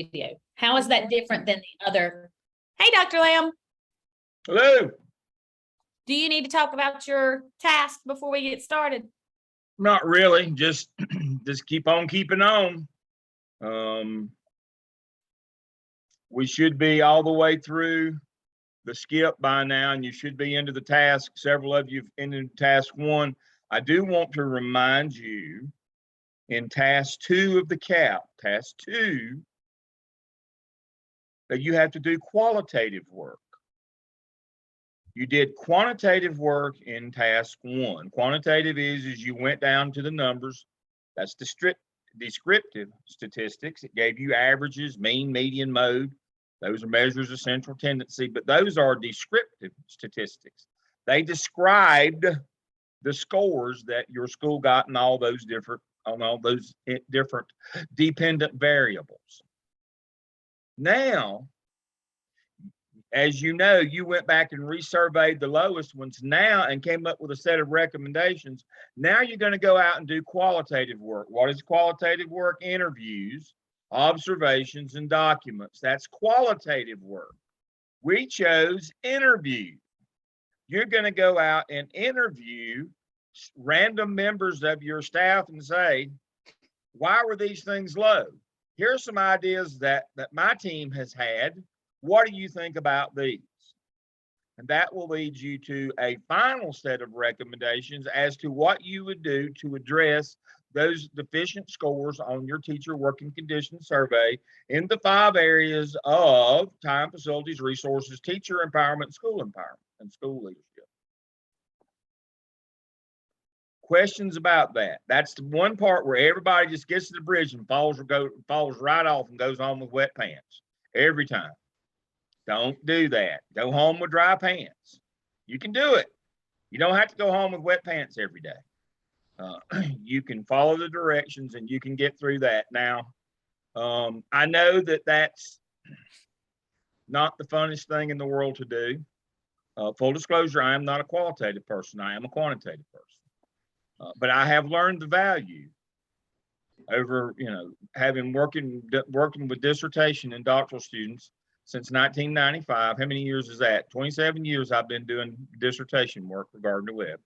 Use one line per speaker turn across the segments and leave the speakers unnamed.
video. How is that different than the other? Hey, Dr. Lamb,
Hello.
do you need to talk about your task before we get started?
Not really. Just keep on keeping on. We should be all the way through the skip by now, and you should be into the task. Several of you have entered task 1. I do want to remind you in task 2 of the CAP, task 2, that you have to do qualitative work. You did quantitative work in task 1. Quantitative is you went down to the numbers. That's descriptive statistics. It gave you averages, mean, median, mode. Those are measures of central tendency, but those are descriptive statistics. They described the scores that your school got in all those different dependent variables. Now, as you know, you went back and resurveyed the lowest ones now and came up with a set of recommendations. Now you're going to go out and do qualitative work. What is qualitative work? Interviews, observations, and documents. That's qualitative work. We chose interview. You're going to go out and interview random members of your staff and say, why were these things low? Here's some ideas that my team has had. What do you think about these? And that will lead you to a final set of recommendations as to what you would do to address those deficient scores on your teacher working conditions survey in the 5 areas of time, facilities, resources, teacher empowerment, and school leadership. Questions about that? That's the one part where everybody just gets to the bridge and falls right off and goes home with wet pants every time. Don't do that. Go home with dry pants. You can do it. You don't have to go home with wet pants every day. You can follow the directions and you can get through that. Now, I know that that's not the funnest thing in the world to do. Full disclosure, I am not a qualitative person. I am a quantitative person. But I have learned the value over, having working with dissertation and doctoral students since 1995. How many years is that? 27 years I've been doing dissertation work regarding the web.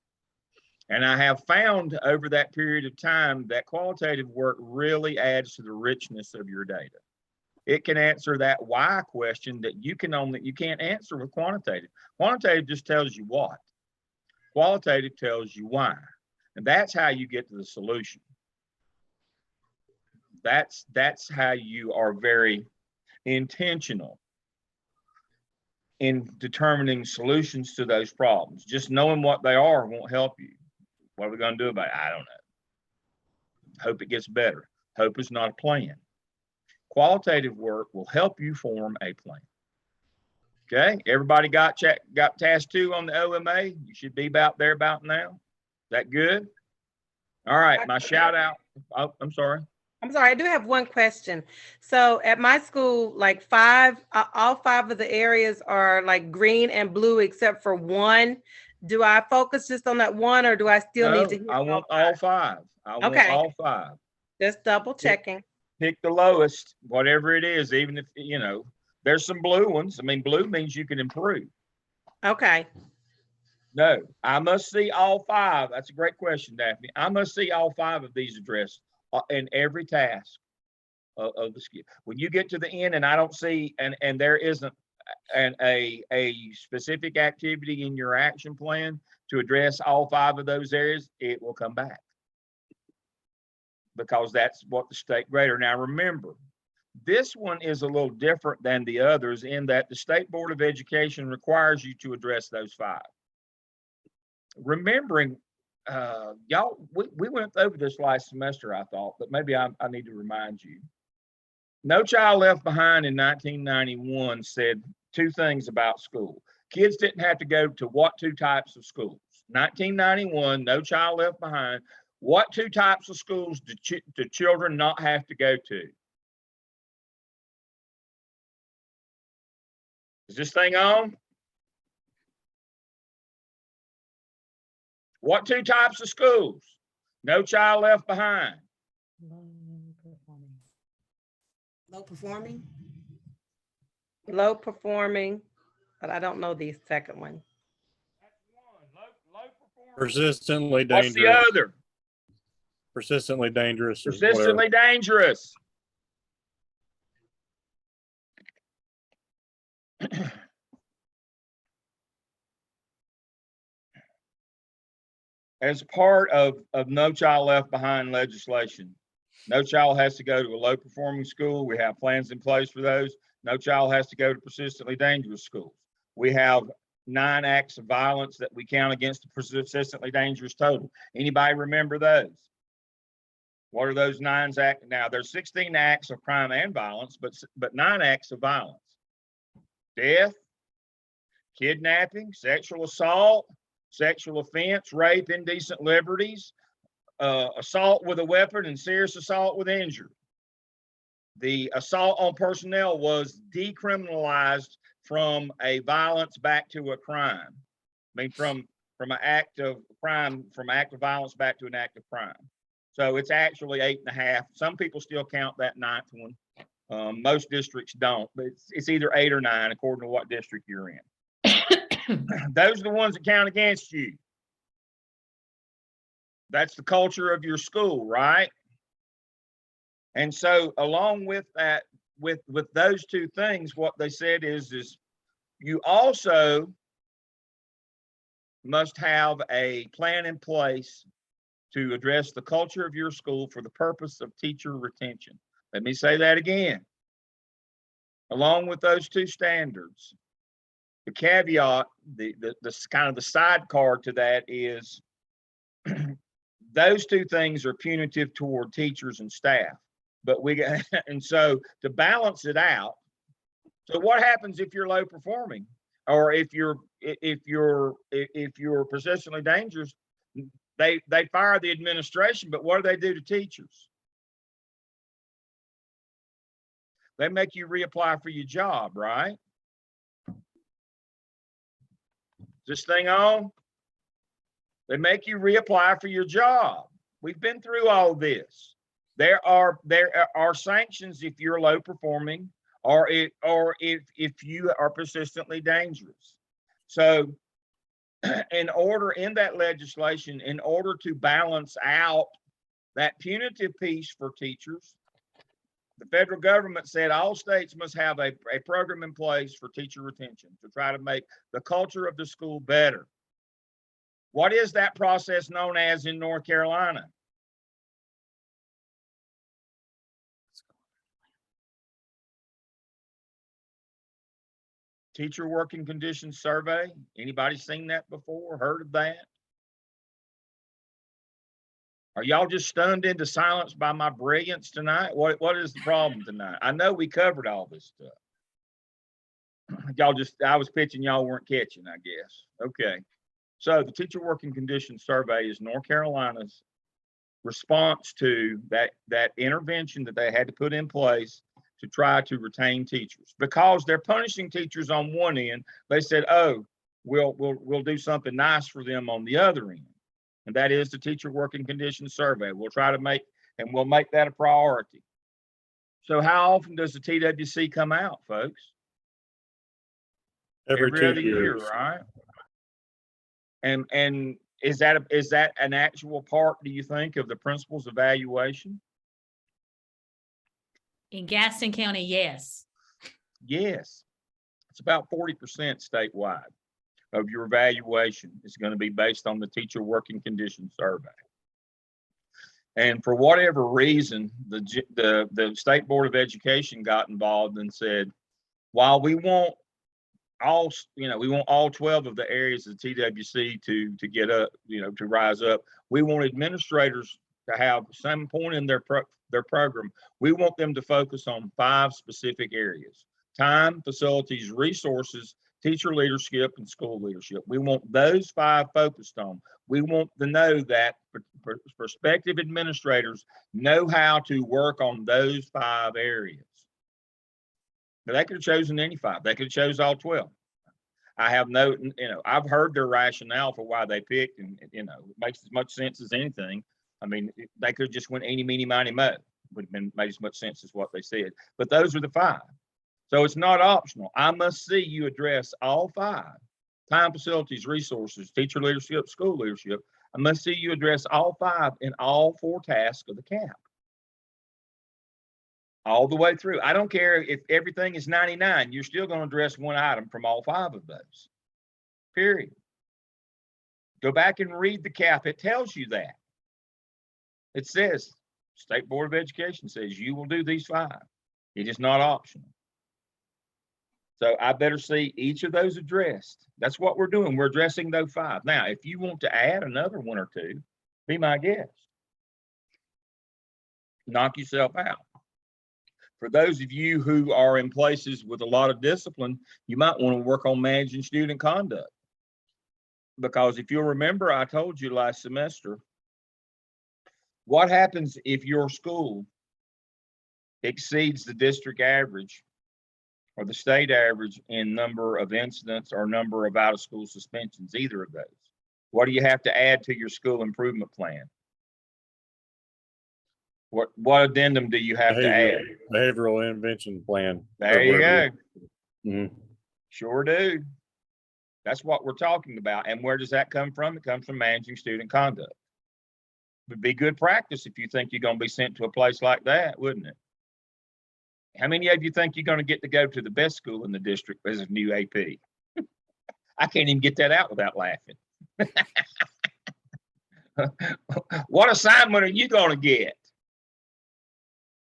And I have found over that period of time that qualitative work really adds to the richness of your data. It can answer that why question that you can't answer with quantitative. Quantitative just tells you what. Qualitative tells you why. And that's how you get to the solution. That's how you are very intentional in determining solutions to those problems. Just knowing what they are won't help you. What are we going to do about it? I don't know. Hope it gets better. Hope is not a plan. Qualitative work will help you form a plan. Okay, everybody got task 2 on the OMA? You should be about now. Is that good? All right, my shout out. Oh, I'm sorry.
I do have one question. So at my school, like all 5 of the areas are like green and blue except for one. Do I focus just on that one, or do I still need to?
I want all 5. I want all 5.
Just double checking.
Pick the lowest, whatever it is, even if, there's some blue ones. I mean, blue means you can improve.
Okay.
No, I must see all 5. That's a great question, Daphne. I must see all 5 of these addressed in every task of the skip. When you get to the end and I don't see, and there isn't a specific activity in your action plan to address all 5 of those areas, it will come back. Because that's what the state grader. Now remember, this one is a little different than the others in that the State Board of Education requires you to address those 5. Remembering, y'all, we went over this last semester, I thought, but maybe I need to remind you. No Child Left Behind in 1991 said 2 things about school. Kids didn't have to go to what 2 types of schools? 1991, No Child Left Behind. What 2 types of schools do children not have to go to? Is this thing on? What 2 types of schools? No Child Left Behind.
Low performing?
Low performing, but I don't know the second one.
That's one. Low performance.
Persistently
What's the
dangerous.
other?
Persistently dangerous. Or whatever.
Persistently dangerous. As part of No Child Left Behind legislation, no child has to go to a low performing school. We have plans in place for those. No child has to go to persistently dangerous schools. We have 9 acts of violence that we count against the persistently dangerous total. Anybody remember those? What are those 9 acts? Now there's 16 acts of crime and violence, but 9 acts of violence: death, kidnapping, sexual assault, sexual offense, rape, indecent liberties, assault with a weapon, and serious assault with injury. The assault on personnel was decriminalized from a violence back to a crime. I mean, from an act of crime, from act of violence back to an act of crime. So it's actually 8.5. Some people still count that 9th one. Most districts don't, but it's either 8 or 9 according to what district you're in. Those are the ones that count against you. That's the culture of your school, right? And so along with that, with those 2 things, what they said is you also must have a plan in place to address the culture of your school for the purpose of teacher retention. Let me say that again. Along with those 2 standards, the caveat, the kind of the sidecar to that is those 2 things are punitive toward teachers and staff. But we got, and so to balance it out, so what happens if you're low performing, or if you're persistently dangerous? They fire the administration, but what do they do to teachers? They make you reapply for your job, right? This thing on? They make you reapply for your job. We've been through all this. There are sanctions if you're low performing, or if you are persistently dangerous. So in that legislation, in order to balance out that punitive piece for teachers, the federal government said all states must have a program in place for teacher retention to try to make the culture of the school better. What is that process known as in North Carolina? Teacher working conditions survey. Anybody seen that before? Heard of that? Are y'all just stunned into silence by my brilliance tonight? What is the problem tonight? I know we covered all this stuff. I was pitching, y'all weren't catching, I guess. Okay. So the teacher working conditions survey is North Carolina's response to that intervention that they had to put in place to try to retain teachers, because they're punishing teachers on one end. They said, oh, we'll do something nice for them on the other end. And that is the teacher working conditions survey. We'll make that a priority. So how often does the TWC come out, folks?
Every 2
other year,
years.
right? And is that an actual part, do you think, of the principal's evaluation?
In Gaston County, yes.
Yes. It's about 40% statewide of your evaluation is going to be based on the teacher working conditions survey. And for whatever reason, the State Board of Education got involved and said, while we want all 12 of the areas of TWC to get up, to rise up, we want administrators to have some point in their program. We want them to focus on 5 specific areas: time, facilities, resources, teacher leadership, and school leadership. We want those 5 focused on. We want to know that prospective administrators know how to work on those 5 areas. Now, they could have chosen any 5. They could have chosen all 12. I have I've heard their rationale for why they picked, and it makes as much sense as anything. I mean, they could have just went eeny, meeny, miny, mo. would have been made as much sense as what they said. But those are the 5. So it's not optional. I must see you address all 5. Time, facilities, resources, teacher leadership, school leadership. I must see you address all 5 in all 4 tasks of the CAP. All the way through. I don't care if everything is 99, you're still going to address one item from all 5 of those. Period. Go back and read the CAP. It tells you that. It says, State Board of Education says you will do these 5. It is not optional. So I better see each of those addressed. That's what we're doing. We're addressing those 5. Now, if you want to add another 1 or 2, be my guest. Knock yourself out. For those of you who are in places with a lot of discipline, you might want to work on managing student conduct. Because if you'll remember, I told you last semester, what happens if your school exceeds the district average or the state average in number of incidents or number of out-of-school suspensions, either of those? What do you have to add to your school improvement plan? What addendum do you have to add?
Behavioral intervention plan.
There you go.
Mhm.
Sure do. That's what we're talking about. And where does that come from? It comes from managing student conduct. It would be good practice if you think you're going to be sent to a place like that, wouldn't it? How many of you think you're going to get to go to the best school in the district as a new AP? I can't even get that out without laughing. What assignment are you going to get?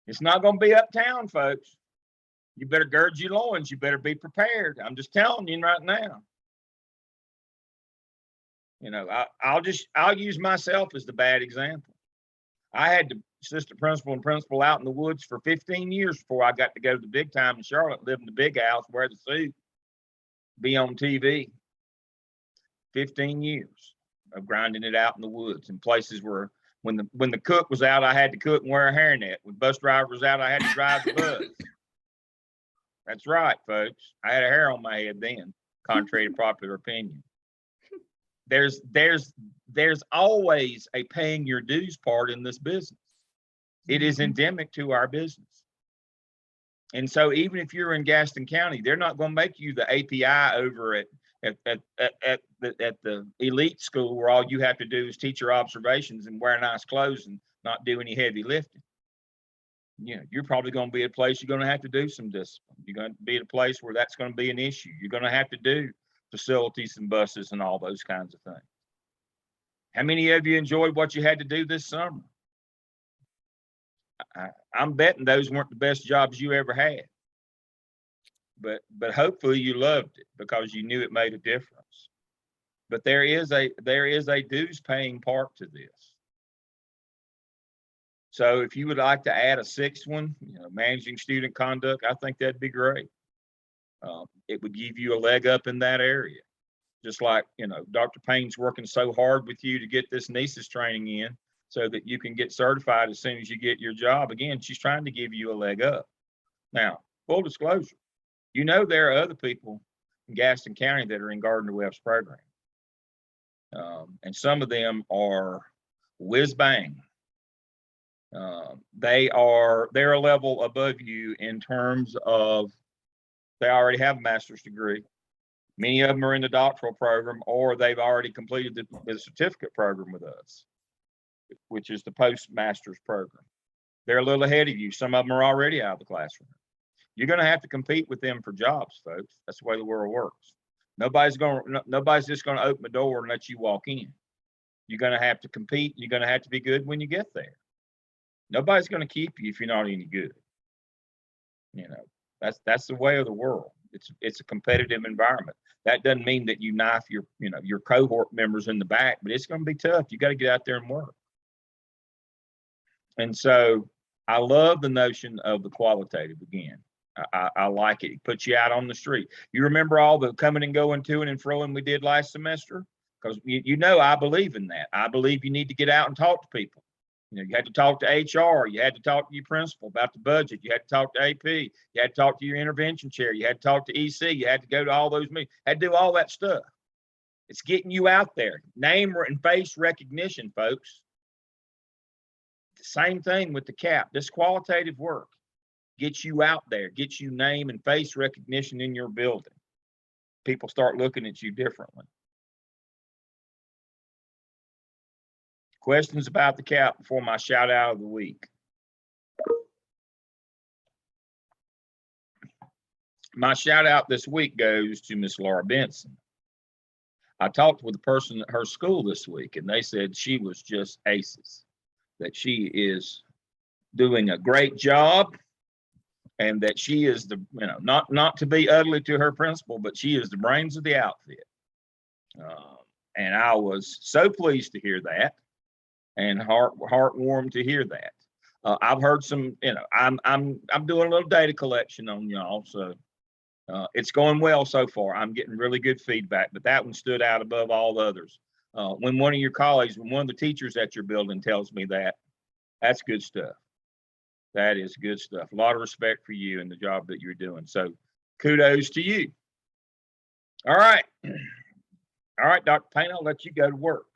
It's not going to be uptown, folks. You better gird your loins. You better be prepared. I'm just telling you right now. You know, I'll use myself as the bad example. I had the assistant principal and principal out in the woods for 15 years before I got to go to the big time in Charlotte, live in the big house, wear the suit, be on TV. 15 years of grinding it out in the woods in places where when the cook was out, I had to cook and wear a hairnet. When bus driver was out, I had to drive the bus. That's right, folks. I had a hair on my head then, contrary to popular opinion. There's always a paying your dues part in this business. It is endemic to our business. And so even if you're in Gaston County, they're not going to make you the API over at the elite school where all you have to do is teach your observations and wear nice clothes and not do any heavy lifting. You know, you're probably going to be at a place you're going to have to do some discipline. You're going to be at a place where that's going to be an issue. You're going to have to do facilities and buses and all those kinds of things. How many of you enjoyed what you had to do this summer? I'm betting those weren't the best jobs you ever had. But hopefully you loved it because you knew it made a difference. But there is a dues paying part to this. So if you would like to add a 6th one, you know, managing student conduct, I think that'd be great. It would give you a leg up in that area. Just like, you know, Dr. Payne's working so hard with you to get this NESIS training in so that you can get certified as soon as you get your job. Again, she's trying to give you a leg up. Now, full disclosure, you know, there are other people in Gaston County that are in Gardner Webb's program. And some of them are whiz bang. They're a level above you in terms of they already have a master's degree. Many of them are in the doctoral program, or they've already completed the certificate program with us, which is the postmaster's program. They're a little ahead of you. Some of them are already out of the classroom. You're going to have to compete with them for jobs, folks. That's the way the world works. Nobody's just going to open the door and let you walk in. You're going to have to compete. You're going to have to be good when you get there. Nobody's going to keep you if you're not any good. You know, that's the way of the world. It's a competitive environment. That doesn't mean that you knife your cohort members in the back, but it's going to be tough. You got to get out there and work. And so I love the notion of the qualitative again. I like it. It puts you out on the street. You remember all the coming and going to and froing we did last semester? Because you know I believe in that. I believe you need to get out and talk to people. You know, you had to talk to HR. You had to talk to your principal about the budget. You had to talk to AP. You had to talk to your intervention chair. You had to talk to EC. You had to go to all those meetings. Had to do all that stuff. It's getting you out there. Name and face recognition, folks. Same thing with the CAP. This qualitative work gets you out there, gets you name and face recognition in your building. People start looking at you differently. Questions about the CAP before my shout out of the week? My shout out this week goes to Miss Laura Benson. I talked with a person at her school this week, and they said she was just aces, that she is doing a great job, and that she is the, not to be ugly to her principal, but she is the brains of the outfit. And I was so pleased to hear that, and heartwarmed to hear that. I've heard some, I'm doing a little data collection on y'all, so it's going well so far. I'm getting really good feedback, but that one stood out above all the others. When one of your colleagues, when one of the teachers at your building tells me that, that's good stuff. That is good stuff. A lot of respect for you and the job that you're doing. So kudos to you. All right. All right, Dr. Payne, I'll let you go to work.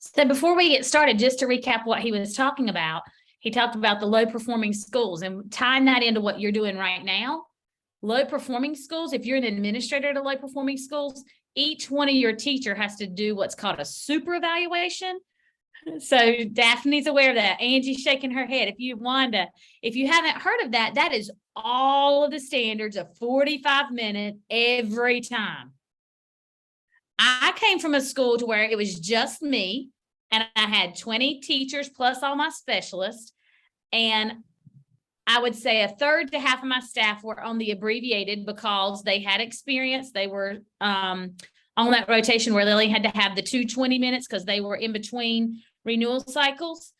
So before we get started, just to recap what he was talking about, he talked about the low performing schools and tying that into what you're doing right now. Low performing schools, if you're an administrator at a low performing schools, each one of your teacher has to do what's called a super evaluation. So Daphne's aware of that. Angie's shaking her head. If you haven't heard of that, that is all of the standards of 45 minutes every time. I came from a school to where it was just me, and I had 20 teachers plus all my specialists. And I would say a third to half of my staff were on the abbreviated because they had experience. They were on that rotation where they only had to have the 20 minutes because they were in between renewal cycles.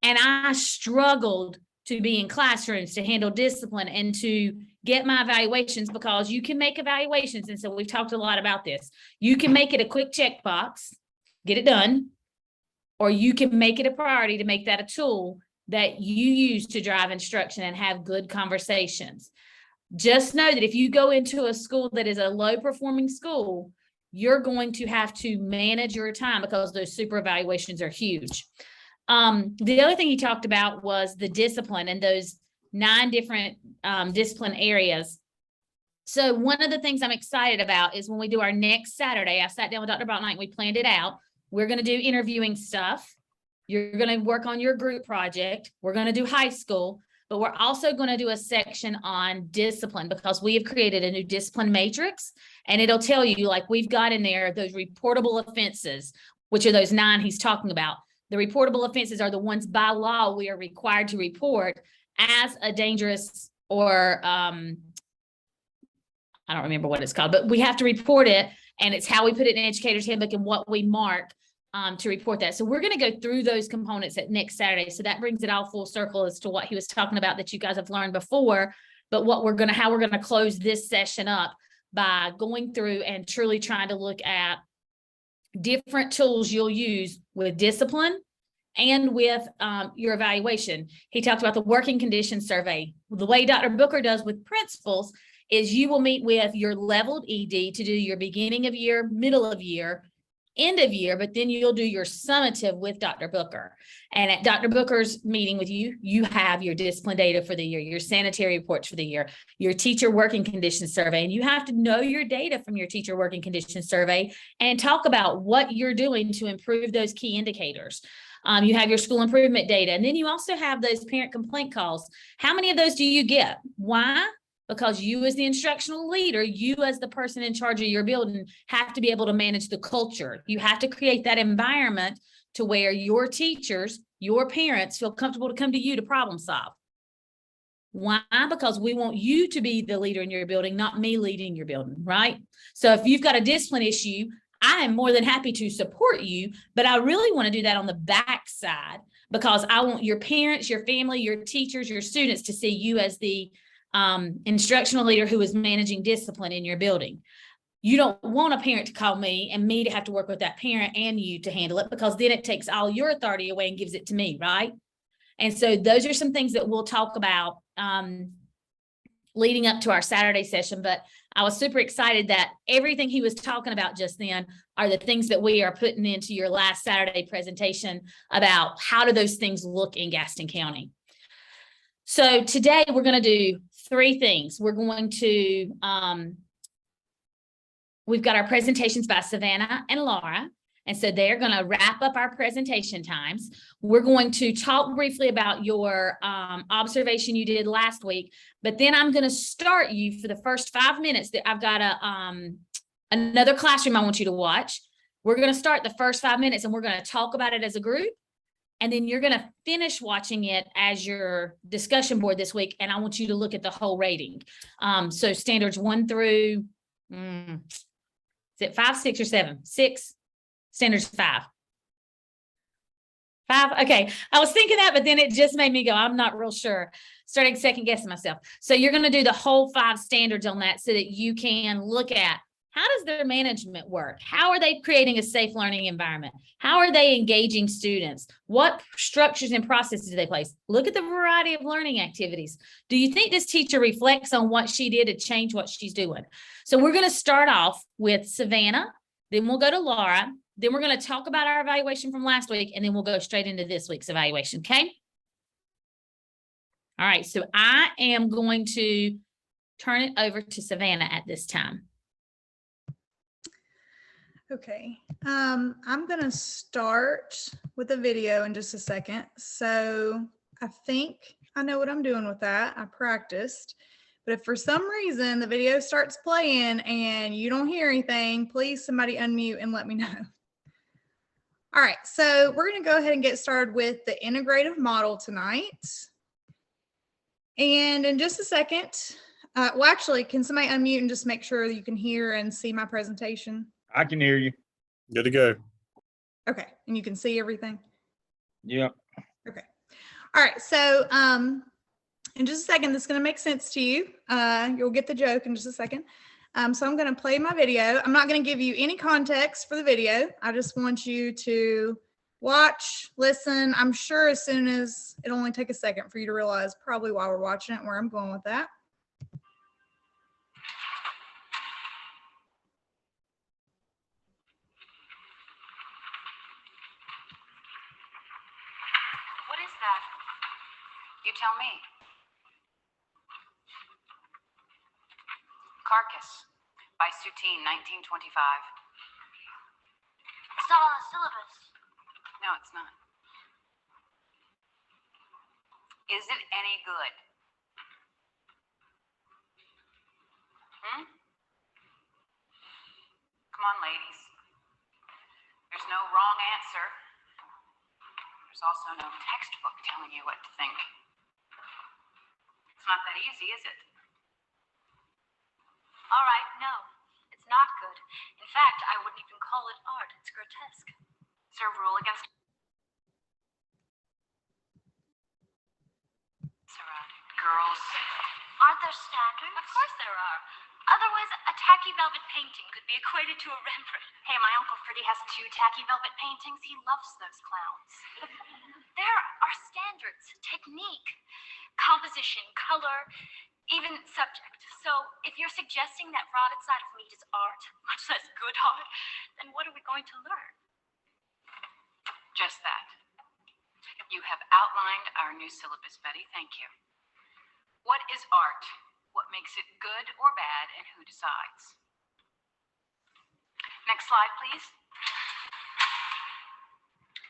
And I struggled to be in classrooms, to handle discipline, and to get my evaluations, because you can make evaluations. And so we've talked a lot about this. You can make it a quick checkbox, get it done, or you can make it a priority to make that a tool that you use to drive instruction and have good conversations. Just know that if you go into a school that is a low performing school, you're going to have to manage your time because those super evaluations are huge. The other thing he talked about was the discipline and those 9 different discipline areas. So one of the things I'm excited about is when we do our next Saturday, I sat down with Dr. Botnight and we planned it out. We're going to do interviewing stuff. You're going to work on your group project. We're going to do high school, but we're also going to do a section on discipline because we have created a new discipline matrix, and it'll tell you, like we've got in there, those reportable offenses, which are those 9 he's talking about. The reportable offenses are the ones by law we are required to report as a dangerous, or I don't remember what it's called, but we have to report it, and it's how we put it in educator's handbook and what we mark to report that. So we're going to go through those components at next Saturday. So that brings it all full circle as to what he was talking about that you guys have learned before, but how we're going to close this session up by going through and truly trying to look at different tools you'll use with discipline and with your evaluation. He talked about the working conditions survey. The way Dr. Booker does with principals is you will meet with your leveled ED to do your beginning of year, middle of year, end of year, but then you'll do your summative with Dr. Booker. And at Dr. Booker's meeting with you, you have your discipline data for the year, your sanitary reports for the year, your teacher working conditions survey. And you have to know your data from your teacher working conditions survey and talk about what you're doing to improve those key indicators. You have your school improvement data. And then you also have those parent complaint calls. How many of those do you get? Why? Because you as the instructional leader, you as the person in charge of your building have to be able to manage the culture. You have to create that environment to where your teachers, your parents feel comfortable to come to you to problem solve. Why? Because we want you to be the leader in your building, not me leading your building, right? So if you've got a discipline issue, I am more than happy to support you, but I really want to do that on the back side because I want your parents, your family, your teachers, your students to see you as the instructional leader who is managing discipline in your building. You don't want a parent to call me and me to have to work with that parent and you to handle it, because then it takes all your authority away and gives it to me, right? And so those are some things that we'll talk about leading up to our Saturday session, but I was super excited that everything he was talking about just then are the things that we are putting into your last Saturday presentation about how do those things look in Gaston County. So today we're going to do 3 things. We're going to, we've got our presentations by Savannah and Laura. And so they're going to wrap up our presentation times. We're going to talk briefly about your observation you did last week, but then I'm going to start you for the first 5 minutes that I've got another classroom I want you to watch. We're going to start the first 5 minutes and we're going to talk about it as a group. And then you're going to finish watching it as your discussion board this week. And I want you to look at the whole rating. So standards 1 through, is it 5, 6, or 7? 6. Standards 5. 5. Okay. I was thinking that, but then it just made me go, I'm not real sure. Starting second guessing myself. So you're going to do the whole 5 standards on that so that you can look at how does their management work? How are they creating a safe learning environment? How are they engaging students? What structures and processes do they place? Look at the variety of learning activities. Do you think this teacher reflects on what she did to change what she's doing? So we're going to start off with Savannah, then we'll go to Laura. Then we're going to talk about our evaluation from last week, and then we'll go straight into this week's evaluation, okay? All right, so I am going to turn it over to Savannah at this time.
Okay, I'm gonna start with a video in just a second. So I think I know what I'm doing with that. I practiced, but if for some reason the video starts playing and you don't hear anything, please somebody unmute and let me know. All right, so we're gonna go ahead and get started with the integrative model tonight. And in just a second, well, actually, can somebody unmute and just make sure that you can hear and see my presentation?
I can hear you.
Good to go.
Okay, and you can see everything?
Yeah.
Okay. All right, so in just a second, this is gonna make sense to you. You'll get the joke in just a second. So I'm gonna play my video. I'm not gonna give you any context for the video. I just want you to watch, listen. I'm sure as soon as, it'll only take a second for you to realize probably while we're watching it where I'm going with that.
What is that? You tell me. Carcass by Soutine, 1925.
It's not on the syllabus.
No, it's not. Is it any good? Come on, ladies. There's no wrong answer. There's also no textbook telling you what to think. It's not that easy, is it?
All right, no, it's not good. In fact, I wouldn't even call it art. It's grotesque.
Is there a rule against girls?
Aren't there standards?
Of course there are.
Otherwise, a tacky velvet painting could be equated to a Rembrandt.
Hey, my Uncle Freddie has 2 tacky velvet paintings. He loves those clowns.
There are standards, technique, composition, color, even subject. So if you're suggesting that rotted side of meat is art, much less good art, then what are we going to learn?
Just that. You have outlined our new syllabus, Betty. Thank you. What is art? What makes it good or bad, and who decides? Next slide, please.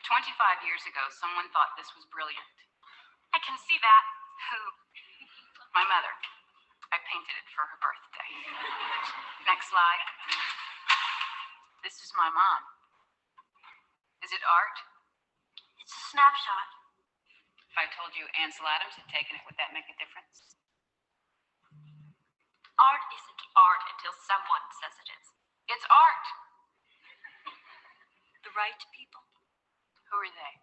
25 years ago, someone thought this was brilliant.
I can see that.
Who? My mother. I painted it for her birthday. Next slide. This is my mom. Is it art?
It's a snapshot.
If I told you Ansel Adams had taken it, would that make a difference?
Art isn't art until someone says it is.
It's art.
The right people.
Who are they?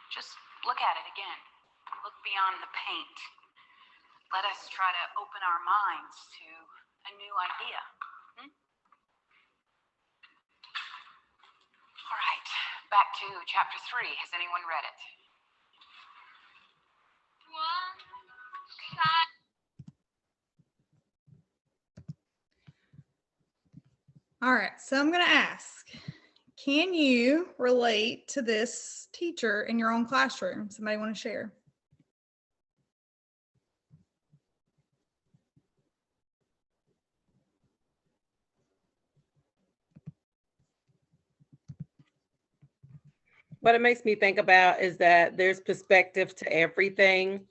Just look at it again. Look beyond the paint. Let us try to open our minds to a new idea. All right, back to chapter 3. Has anyone read it?
All right, so I'm going to ask, can you relate to this teacher in your own classroom? Somebody want to share?
What it makes me think about is that there's perspective to everything.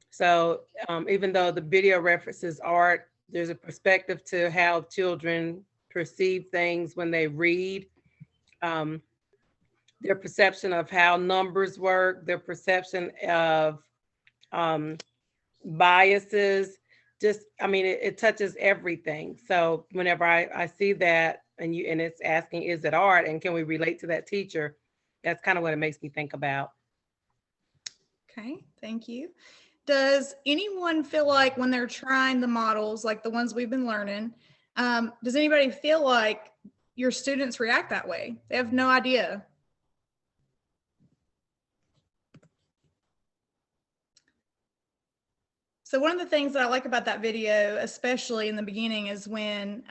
So even though the video references art, there's a perspective to how children perceive things when they read. Their perception of how numbers work, their perception of biases, just, I mean, it touches everything. So whenever I see that and it's asking, is it art and can we relate to that teacher? That's kind of what it makes me think about.
Okay, thank you. Does anyone feel like when they're trying the models, like the ones we've been learning, does anybody feel like your students react that way? They have no idea. So one of the things that I like about that video, especially in the beginning, is when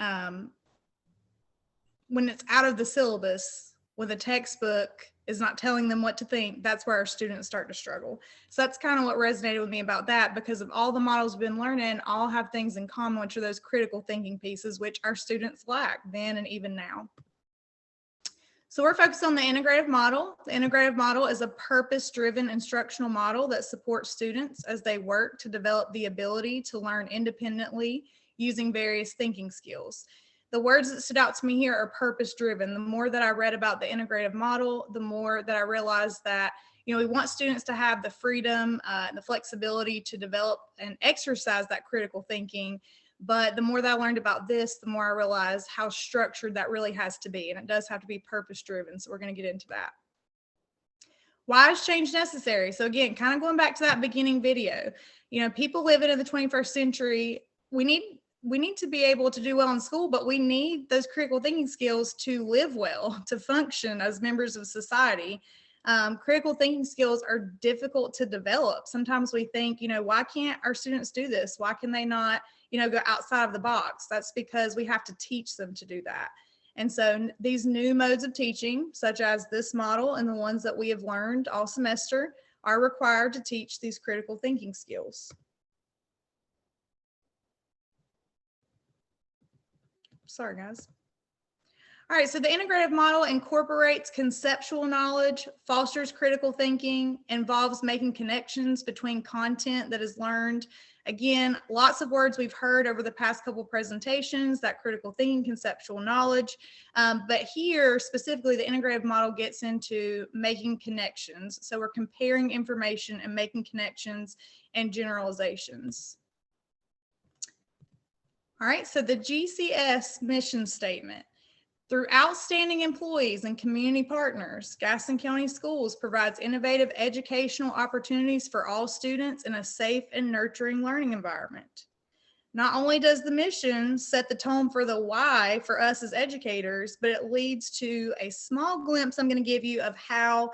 it's out of the syllabus, when the textbook is not telling them what to think, that's where our students start to struggle. So that's kind of what resonated with me about that, because of all the models we've been learning, all have things in common, which are those critical thinking pieces, which our students lack then and even now. So we're focused on the integrative model. The integrative model is a purpose-driven instructional model that supports students as they work to develop the ability to learn independently using various thinking skills. The words that stood out to me here are purpose-driven. The more that I read about the integrative model, the more that I realized that, you know, we want students to have the freedom, the flexibility to develop and exercise that critical thinking. But the more that I learned about this, the more I realized how structured that really has to be. And it does have to be purpose-driven. So we're going to get into that. Why is change necessary? So again, kind of going back to that beginning video, you know, people living in the 21st century, we need to be able to do well in school, but we need those critical thinking skills to live well, to function as members of society. Critical thinking skills are difficult to develop. Sometimes we think, you know, why can't our students do this? Why can they not, you know, go outside of the box? That's because we have to teach them to do that. And so these new modes of teaching, such as this model and the ones that we have learned all semester, are required to teach these critical thinking skills. Sorry, guys. All right, so the integrative model incorporates conceptual knowledge, fosters critical thinking, involves making connections between content that is learned. Again, lots of words we've heard over the past couple presentations, that critical thinking, conceptual knowledge. But here, specifically, the integrative model gets into making connections. So we're comparing information and making connections and generalizations. All right, so the GCS mission statement. Through outstanding employees and community partners, Gaston County Schools provides innovative educational opportunities for all students in a safe and nurturing learning environment. Not only does the mission set the tone for the why for us as educators, but it leads to a small glimpse I'm going to give you of how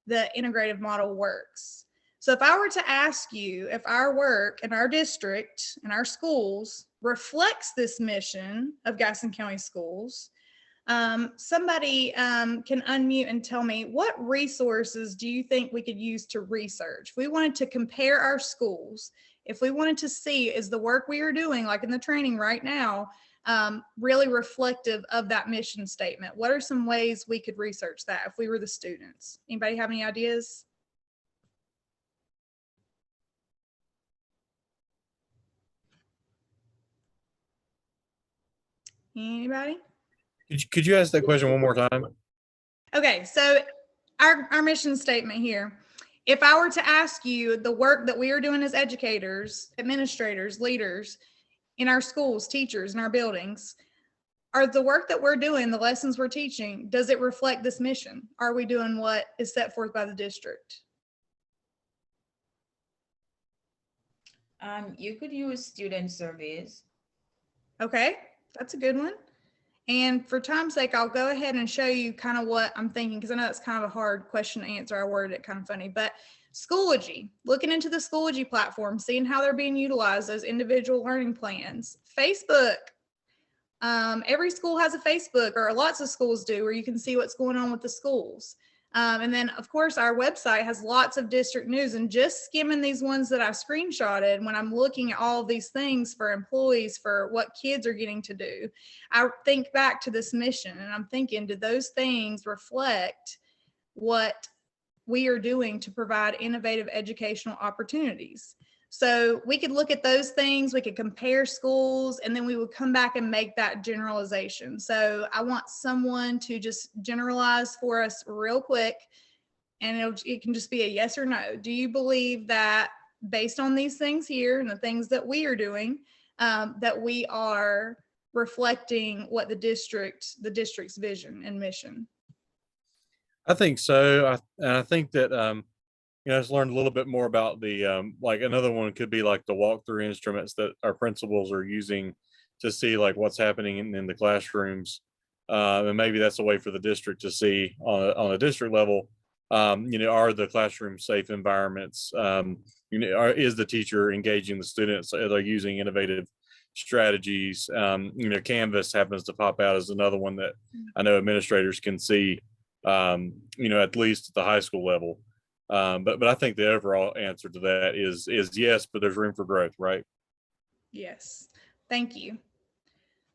the integrative model works. So if I were to ask you if our work in our district and our schools reflects this mission of Gaston County Schools, somebody can unmute and tell me, what resources do you think we could use to research? If we wanted to compare our schools, if we wanted to see, is the work we are doing, like in the training right now, really reflective of that mission statement? What are some ways we could research that if we were the students? Anybody have any ideas? Anybody?
Could you ask that question one more time?
Okay, so our mission statement here. If I were to ask you the work that we are doing as educators, administrators, leaders in our schools, teachers in our buildings, are the work that we're doing, the lessons we're teaching, does it reflect this mission? Are we doing what is set forth by the district?
You could use student surveys.
Okay, that's a good one. And for time's sake, I'll go ahead and show you kind of what I'm thinking, because I know that's kind of a hard question to answer. I worded it kind of funny, but Schoology, looking into the Schoology platform, seeing how they're being utilized, those individual learning plans. Facebook, Every school has a Facebook, or lots of schools do, where you can see what's going on with the schools. And then, of course, our website has lots of district news, and just skimming these ones that I screenshotted, when I'm looking at all of these things for employees, for what kids are getting to do, I think back to this mission, and I'm thinking, do those things reflect what we are doing to provide innovative educational opportunities? So we could look at those things, we could compare schools, and then we would come back and make that generalization. So I want someone to just generalize for us real quick, and it can just be a yes or no. Do you believe that based on these things here and the things that we are doing, that we are reflecting what the district's vision and mission?
I think so. I think that, I just learned a little bit more about the, like another one could be like the walkthrough instruments that our principals are using to see like what's happening in the classrooms. And maybe that's a way for the district to see on a district level, are the classrooms safe environments? Is the teacher engaging the students? Are they using innovative strategies? Canvas happens to pop out as another one that I know administrators can see, at least at the high school level. But I think the overall answer to that is yes, but there's room for growth, right?
Yes, thank you.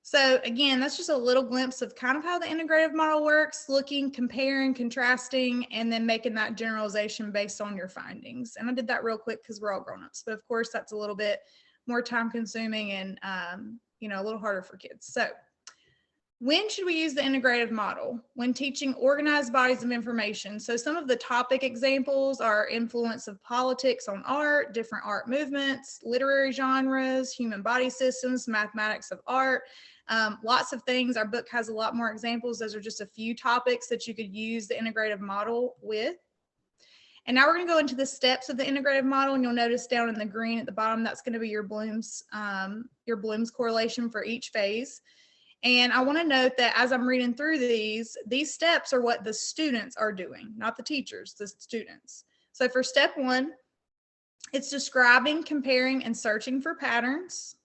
So again, that's just a little glimpse of kind of how the integrative model works, looking, comparing, contrasting, and then making that generalization based on your findings. And I did that real quick because we're all grown-ups, but of course that's a little bit more time consuming and a little harder for kids. So when should we use the integrative model? When teaching organized bodies of information. So some of the topic examples are influence of politics on art, different art movements, literary genres, human body systems, mathematics of art, lots of things. Our book has a lot more examples. Those are just a few topics that you could use the integrative model with. And now we're going to go into the steps of the integrative model, and you'll notice down in the green at the bottom, that's going to be your Bloom's correlation for each phase. And I want to note that as I'm reading through these steps are what the students are doing, not the teachers, the students. So for step 1, it's describing, comparing, and searching for patterns.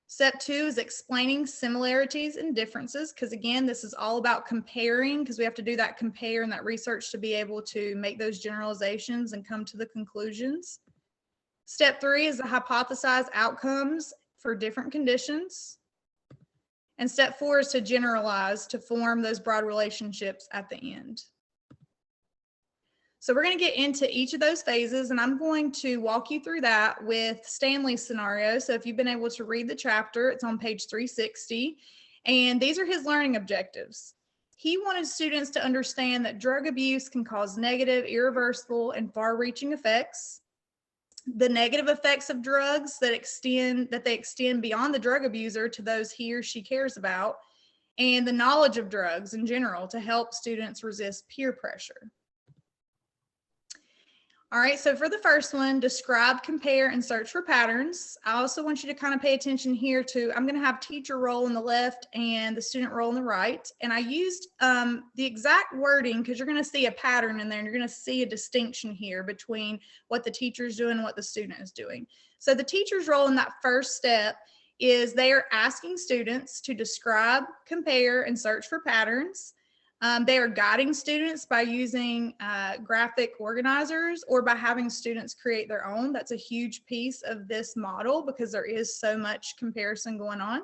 Step 2 is explaining similarities and differences, because again, this is all about comparing, because we have to do that compare and that research to be able to make those generalizations and come to the conclusions. Step 3 is to hypothesize outcomes for different conditions. And step 4 is to generalize, to form those broad relationships at the end. So we're going to get into each of those phases, and I'm going to walk you through that with Stanley's scenario. So if you've been able to read the chapter, it's on page 360, and these are his learning objectives. He wanted students to understand that drug abuse can cause negative, irreversible, and far-reaching effects. The negative effects of drugs that they extend beyond the drug abuser to those he or she cares about, and the knowledge of drugs in general to help students resist peer pressure. All right, so for the first one, describe, compare, and search for patterns. I also want you to kind of pay attention here to, I'm going to have teacher role on the left and the student role on the right. And I used the exact wording because you're going to see a pattern in there, and you're going to see a distinction here between what the teacher is doing and what the student is doing. So the teacher's role in that first step is they are asking students to describe, compare, and search for patterns. They are guiding students by using graphic organizers or by having students create their own. That's a huge piece of this model because there is so much comparison going on.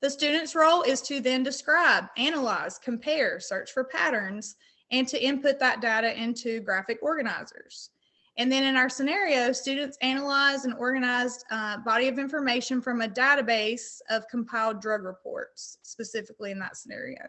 The student's role is to then describe, analyze, compare, search for patterns, and to input that data into graphic organizers. And then in our scenario, students analyzed and organized a body of information from a database of compiled drug reports, specifically in that scenario.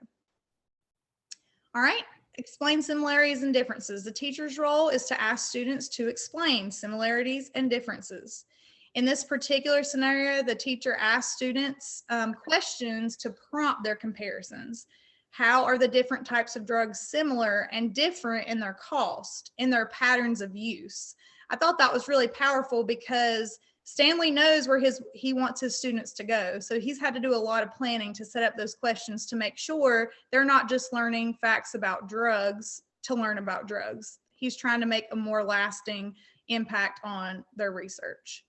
All right, explain similarities and differences. The teacher's role is to ask students to explain similarities and differences. In this particular scenario, the teacher asks students questions to prompt their comparisons. How are the different types of drugs similar and different in their cost, in their patterns of use? I thought that was really powerful because Stanley knows where he wants his students to go. So he's had to do a lot of planning to set up those questions to make sure they're not just learning facts about drugs to learn about drugs. He's trying to make a more lasting impact on their research.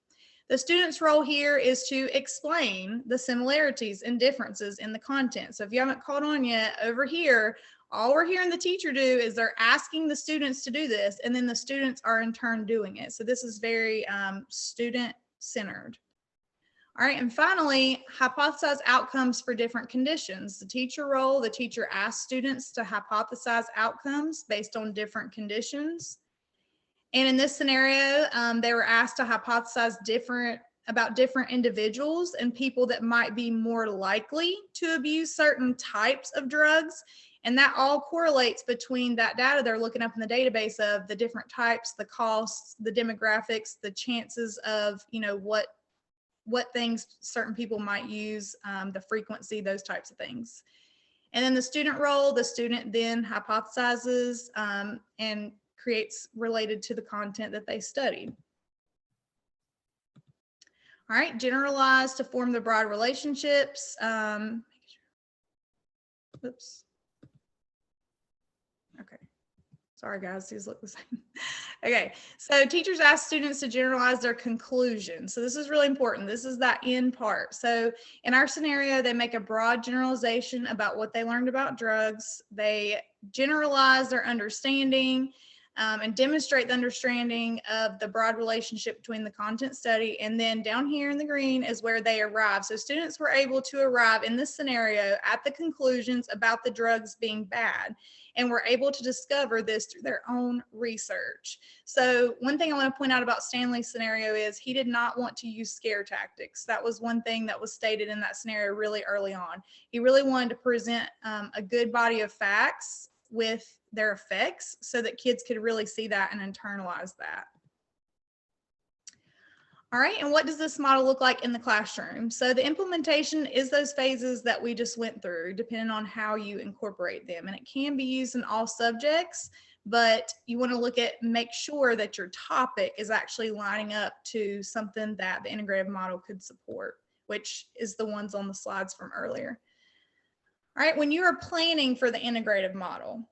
The student's role here is to explain the similarities and differences in the content. So if you haven't caught on yet, over here, all we're hearing the teacher do is they're asking the students to do this, and then the students are in turn doing it. So this is very student-centered. All right, and finally, hypothesize outcomes for different conditions. The teacher role, the teacher asks students to hypothesize outcomes based on different conditions. And in this scenario, they were asked to hypothesize about different individuals and people that might be more likely to abuse certain types of drugs. And that all correlates between that data they're looking up in the database of the different types, the costs, the demographics, the chances of, what things certain people might use, the frequency, those types of things. And then the student role, the student then hypothesizes and creates related to the content that they studied. All right, generalize to form the broad relationships. Oops. Okay. Sorry guys, these look the same. Okay, so teachers ask students to generalize their conclusion. So this is really important. This is that end part. So in our scenario, they make a broad generalization about what they learned about drugs. They generalize their understanding and demonstrate the understanding of the broad relationship between the content study. And then down here in the green is where they arrive. So students were able to arrive in this scenario at the conclusions about the drugs being bad, and were able to discover this through their own research. So one thing I want to point out about Stanley's scenario is he did not want to use scare tactics. That was one thing that was stated in that scenario really early on. He really wanted to present a good body of facts with their effects so that kids could really see that and internalize that. All right, and what does this model look like in the classroom? So the implementation is those phases that we just went through, depending on how you incorporate them. And it can be used in all subjects, but you want to make sure that your topic is actually lining up to something that the integrative model could support, which is the ones on the slides from earlier. All right, when you are planning for the integrative model,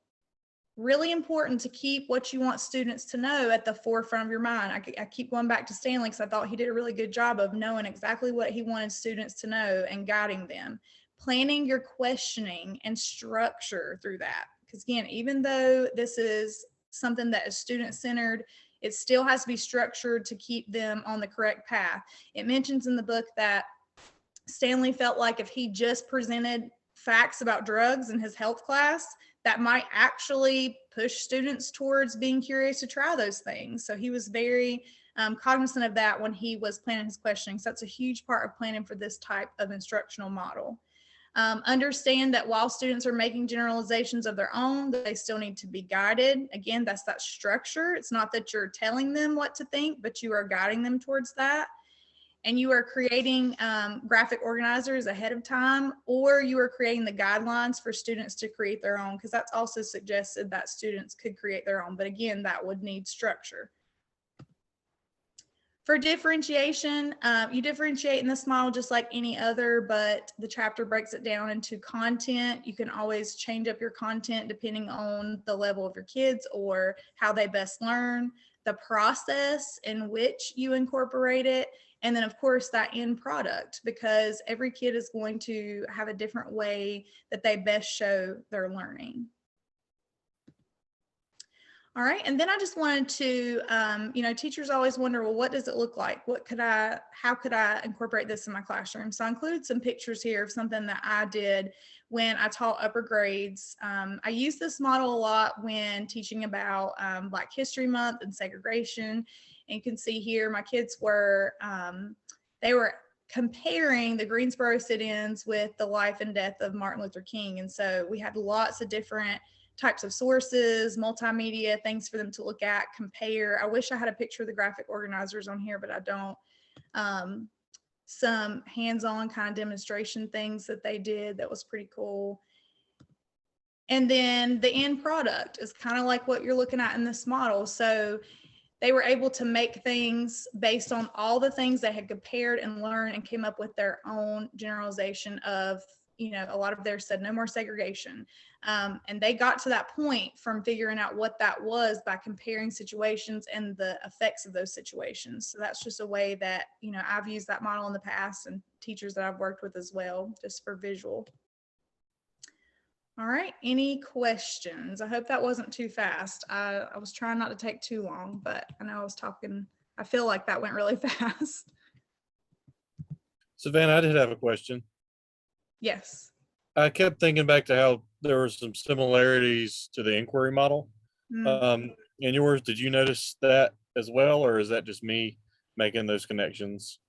really important to keep what you want students to know at the forefront of your mind. I keep going back to Stanley because I thought he did a really good job of knowing exactly what he wanted students to know and guiding them. Planning your questioning and structure through that. Because again, even though this is something that is student-centered, it still has to be structured to keep them on the correct path. It mentions in the book that Stanley felt like if he just presented facts about drugs in his health class, that might actually push students towards being curious to try those things. So he was very cognizant of that when he was planning his questioning. So that's a huge part of planning for this type of instructional model. Understand that while students are making generalizations of their own, they still need to be guided. Again, that's that structure. It's not that you're telling them what to think, but you are guiding them towards that. And you are creating graphic organizers ahead of time, or you are creating the guidelines for students to create their own, because that's also suggested that students could create their own. But again, that would need structure. For differentiation, you differentiate in this model just like any other, but the chapter breaks it down into content. You can always change up your content depending on the level of your kids or how they best learn, the process in which you incorporate it, and then of course that end product, because every kid is going to have a different way that they best show their learning. All right, and then I just wanted to, teachers always wonder, well, what does it look like? How could I incorporate this in my classroom? So I included some pictures here of something that I did when I taught upper grades. I use this model a lot when teaching about Black History Month and segregation. And you can see here, my kids were, they were comparing the Greensboro sit-ins with the life and death of Martin Luther King. And so we had lots of different types of sources, multimedia, things for them to look at, compare. I wish I had a picture of the graphic organizers on here, but I don't. Some hands-on kind of demonstration things that they did that was pretty cool. And then the end product is kind of like what you're looking at in this model. So they were able to make things based on all the things they had compared and learned and came up with their own generalization of a lot of theirs said no more segregation. And they got to that point from figuring out what that was by comparing situations and the effects of those situations. So that's just a way that, I've used that model in the past, and teachers that I've worked with as well, just for visual. All right, any questions? I hope that wasn't too fast. I was trying not to take too long, but I know I feel like that went really fast.
Savannah, I did have a question.
Yes.
I kept thinking back to how there were some similarities to the inquiry model.
Mm.
In yours, did you notice that as well, or is that just me making those connections?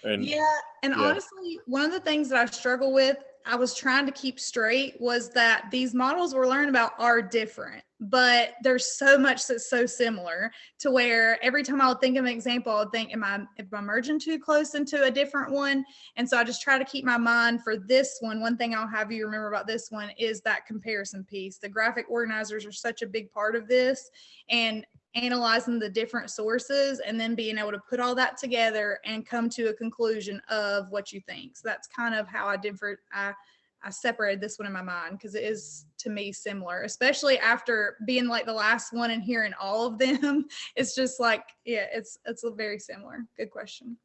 And
Yeah, and
yeah.
honestly, one of the things that I struggle with, I was trying to keep straight, was that these models we're learning about are different, but there's so much that's so similar, to where every time I would think of an example, I would think, am I merging too close into a different one? And so I just try to keep my mind for this one. One thing I'll have you remember about this one is that comparison piece. The graphic organizers are such a big part of this, and analyzing the different sources and then being able to put all that together and come to a conclusion of what you think. So that's kind of how I separated this one in my mind, because it is, to me, similar, especially after being like the last one and hearing all of them. It's just like, yeah, it's very similar. Good question.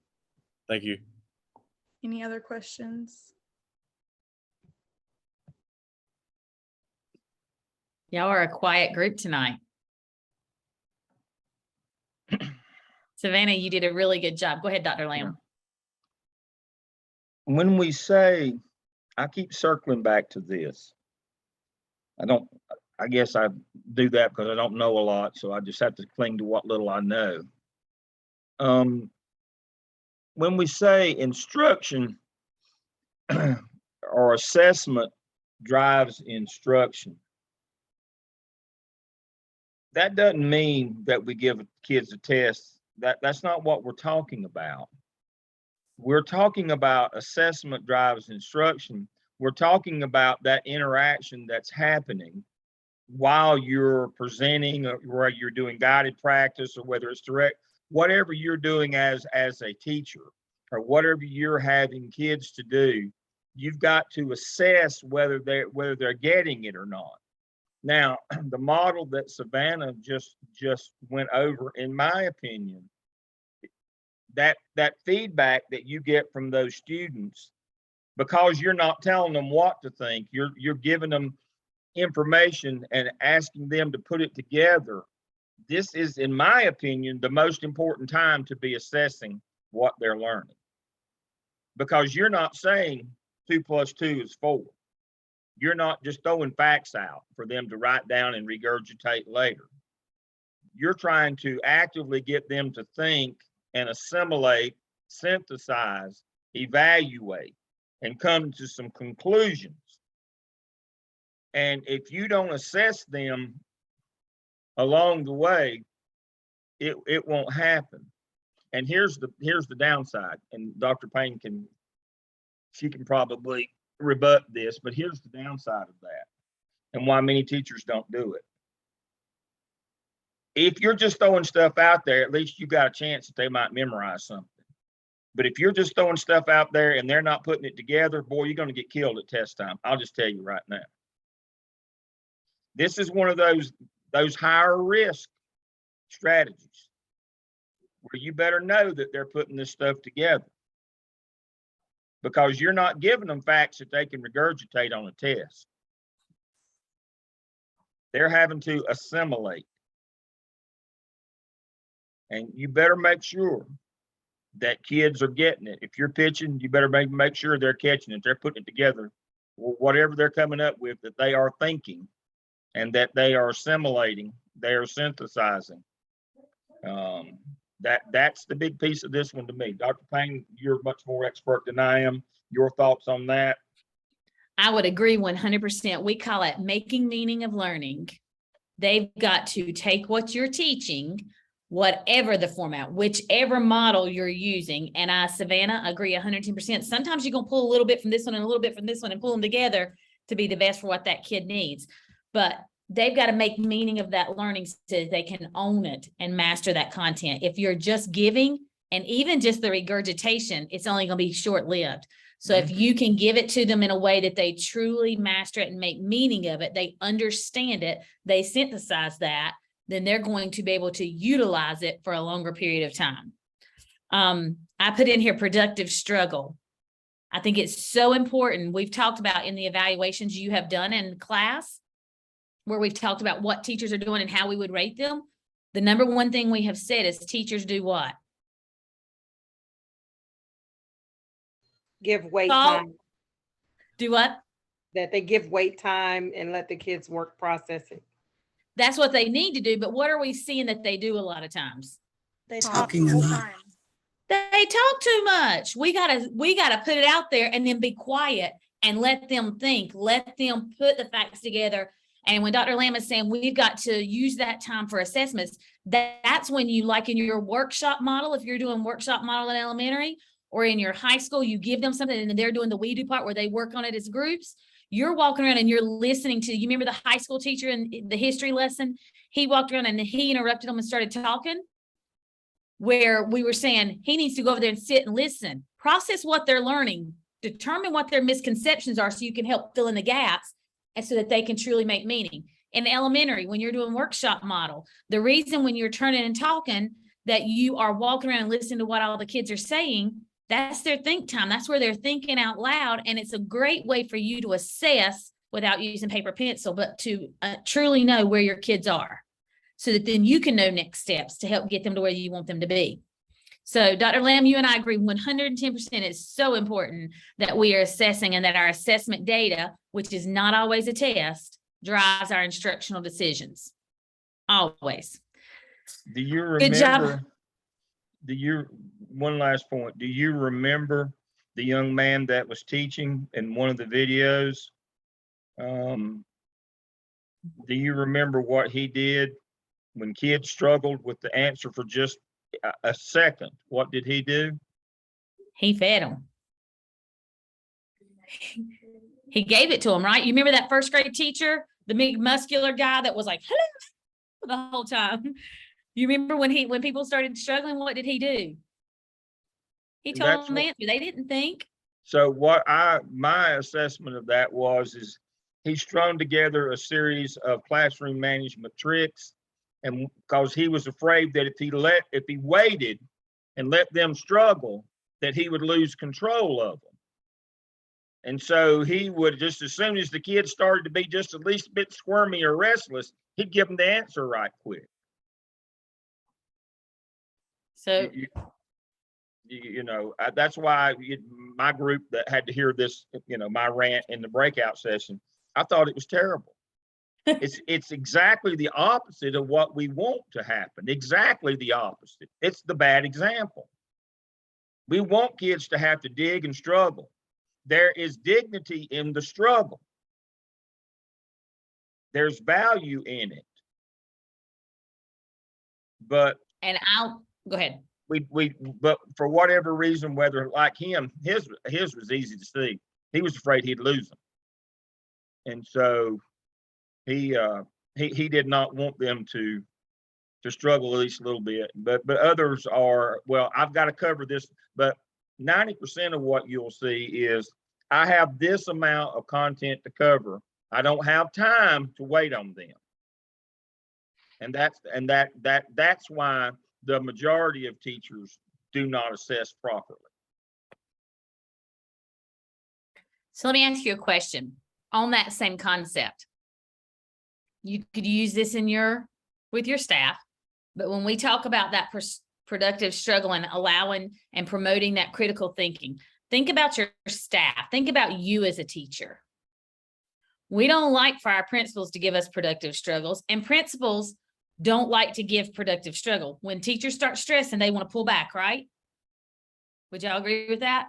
Thank you.
Any other questions?
Y'all are a quiet group tonight. Savannah, you did a really good job. Go ahead, Dr. Lamb.
When we say, I keep circling back to this. I guess I do that because I don't know a lot, so I just have to cling to what little I know. When we say instruction or assessment drives instruction, that doesn't mean that we give kids a test. That's not what we're talking about. We're talking about assessment drives instruction. We're talking about that interaction that's happening while you're presenting, or where you're doing guided practice, or whether it's direct, whatever you're doing as a teacher, or whatever you're having kids to do, you've got to assess whether they're getting it or not. Now, the model that Savannah just went over, in my opinion, that feedback that you get from those students, because you're not telling them what to think, you're giving them information and asking them to put it together. This is, in my opinion, the most important time to be assessing what they're learning, because you're not saying 2 + 2 is 4. You're not just throwing facts out for them to write down and regurgitate later. You're trying to actively get them to think and assimilate, synthesize, evaluate, and come to some conclusions. And if you don't assess them along the way, it won't happen. And here's the downside, and Dr. Payne she can probably rebut this, but here's the downside of that, and why many teachers don't do it. If you're just throwing stuff out there, at least you got a chance that they might memorize something. But if you're just throwing stuff out there and they're not putting it together, boy, you're going to get killed at test time. I'll just tell you right now. This is one of those higher risk strategies where you better know that they're putting this stuff together, because you're not giving them facts that they can regurgitate on a test. They're having to assimilate. And you better make sure that kids are getting it. If you're pitching, you better make sure they're catching it. They're putting it together, whatever they're coming up with, that they are thinking and that they are assimilating, they are synthesizing. That's the big piece of this one to me. Dr. Payne, you're much more expert than I am. Your thoughts on that?
I would agree 100%. We call it making meaning of learning. They've got to take what you're teaching, whatever the format, whichever model you're using. And I, Savannah, agree 110%. Sometimes you're going to pull a little bit from this one and a little bit from this one and pull them together to be the best for what that kid needs. But they've got to make meaning of that learning so they can own it and master that content. If you're just giving, and even just the regurgitation, it's only going to be short-lived. So if you can give it to them in a way that they truly master it and make meaning of it, they understand it, they synthesize that, then they're going to be able to utilize it for a longer period of time. I put in here productive struggle. I think it's so important. We've talked about in the evaluations you have done in class, where we've talked about what teachers are doing and how we would rate them. The number one thing we have said is teachers do what?
Give wait
Follow-
time,
Do what?
that they give wait time and let the kids work process it.
That's what they need to do. But what are we seeing that they do a lot of times?
They talk
Talking
the
a
whole
lot.
time.
They talk too much. We gotta put it out there and then be quiet and let them think, let them put the facts together. And when Dr. Lamb is saying we've got to use that time for assessments, that's when you, like in your workshop model, if you're doing workshop model in elementary or in your high school, you give them something and they're doing the we do part where they work on it as groups. You're walking around and you're listening to, you remember the high school teacher in the history lesson? He walked around and he interrupted them and started talking, where we were saying he needs to go over there and sit and listen, process what they're learning, determine what their misconceptions are so you can help fill in the gaps and so that they can truly make meaning. In elementary, when you're doing workshop model, the reason when you're turning and talking that you are walking around and listening to what all the kids are saying, that's their think time. That's where they're thinking out loud. And it's a great way for you to assess without using paper pencil, but to truly know where your kids are, so that then you can know next steps to help get them to where you want them to be. So Dr. Lamb, you and I agree 110%. It's so important that we are assessing and that our assessment data, which is not always a test, drives our instructional decisions. Always.
Do you
Good job.
remember, one last point, do you remember the young man that was teaching in one of the videos? Do you remember what he did when kids struggled with the answer for just a second? What did he do?
He fed them. He gave it to them, right? You remember that first grade teacher, the big muscular guy that was like, hello, the whole time. You remember when people started struggling, what did he do? He
And
told
that's
them the
what-
answer. They didn't think.
So my assessment of that is he strung together a series of classroom management tricks, and because he was afraid that if he waited and let them struggle, that he would lose control of them. And so he would, just as soon as the kids started to be just at least a bit squirmy or restless, he'd give them the answer right quick.
So
That's why my group that had to hear this, my rant in the breakout session, I thought it was terrible. It's exactly the opposite of what we want to happen. Exactly the opposite. It's the bad example. We want kids to have to dig and struggle. There is dignity in the struggle. There's value in it. But
I'll go ahead.
But for whatever reason, whether like him, his was easy to see. He was afraid he'd lose them. And so he did not want them to struggle at least a little bit. But others are, well, I've got to cover this, but 90% of what you'll see is I have this amount of content to cover. I don't have time to wait on them. And that's why the majority of teachers do not assess properly.
So let me ask you a question on that same concept. You could use this with your staff, but when we talk about that productive struggle and allowing and promoting that critical thinking, think about your staff. Think about you as a teacher. We don't like for our principals to give us productive struggles, and principals don't like to give productive struggle. When teachers start stressing, they want to pull back, right? Would y'all agree with that?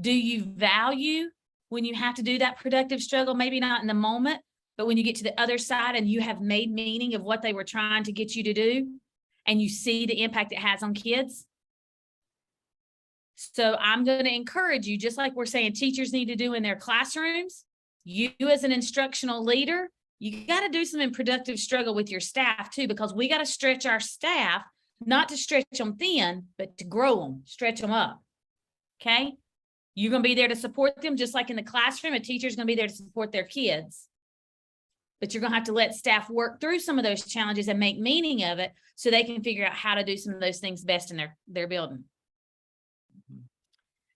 Do you value when you have to do that productive struggle? Maybe not in the moment, but when you get to the other side and you have made meaning of what they were trying to get you to do, and you see the impact it has on kids. So I'm going to encourage you, just like we're saying teachers need to do in their classrooms, you as an instructional leader, you got to do some productive struggle with your staff too, because we got to stretch our staff, not to stretch them thin, but to grow them, stretch them up. Okay. You're gonna be there to support them, just like in the classroom, a teacher's gonna be there to support their kids. But you're gonna have to let staff work through some of those challenges and make meaning of it so they can figure out how to do some of those things best in their building.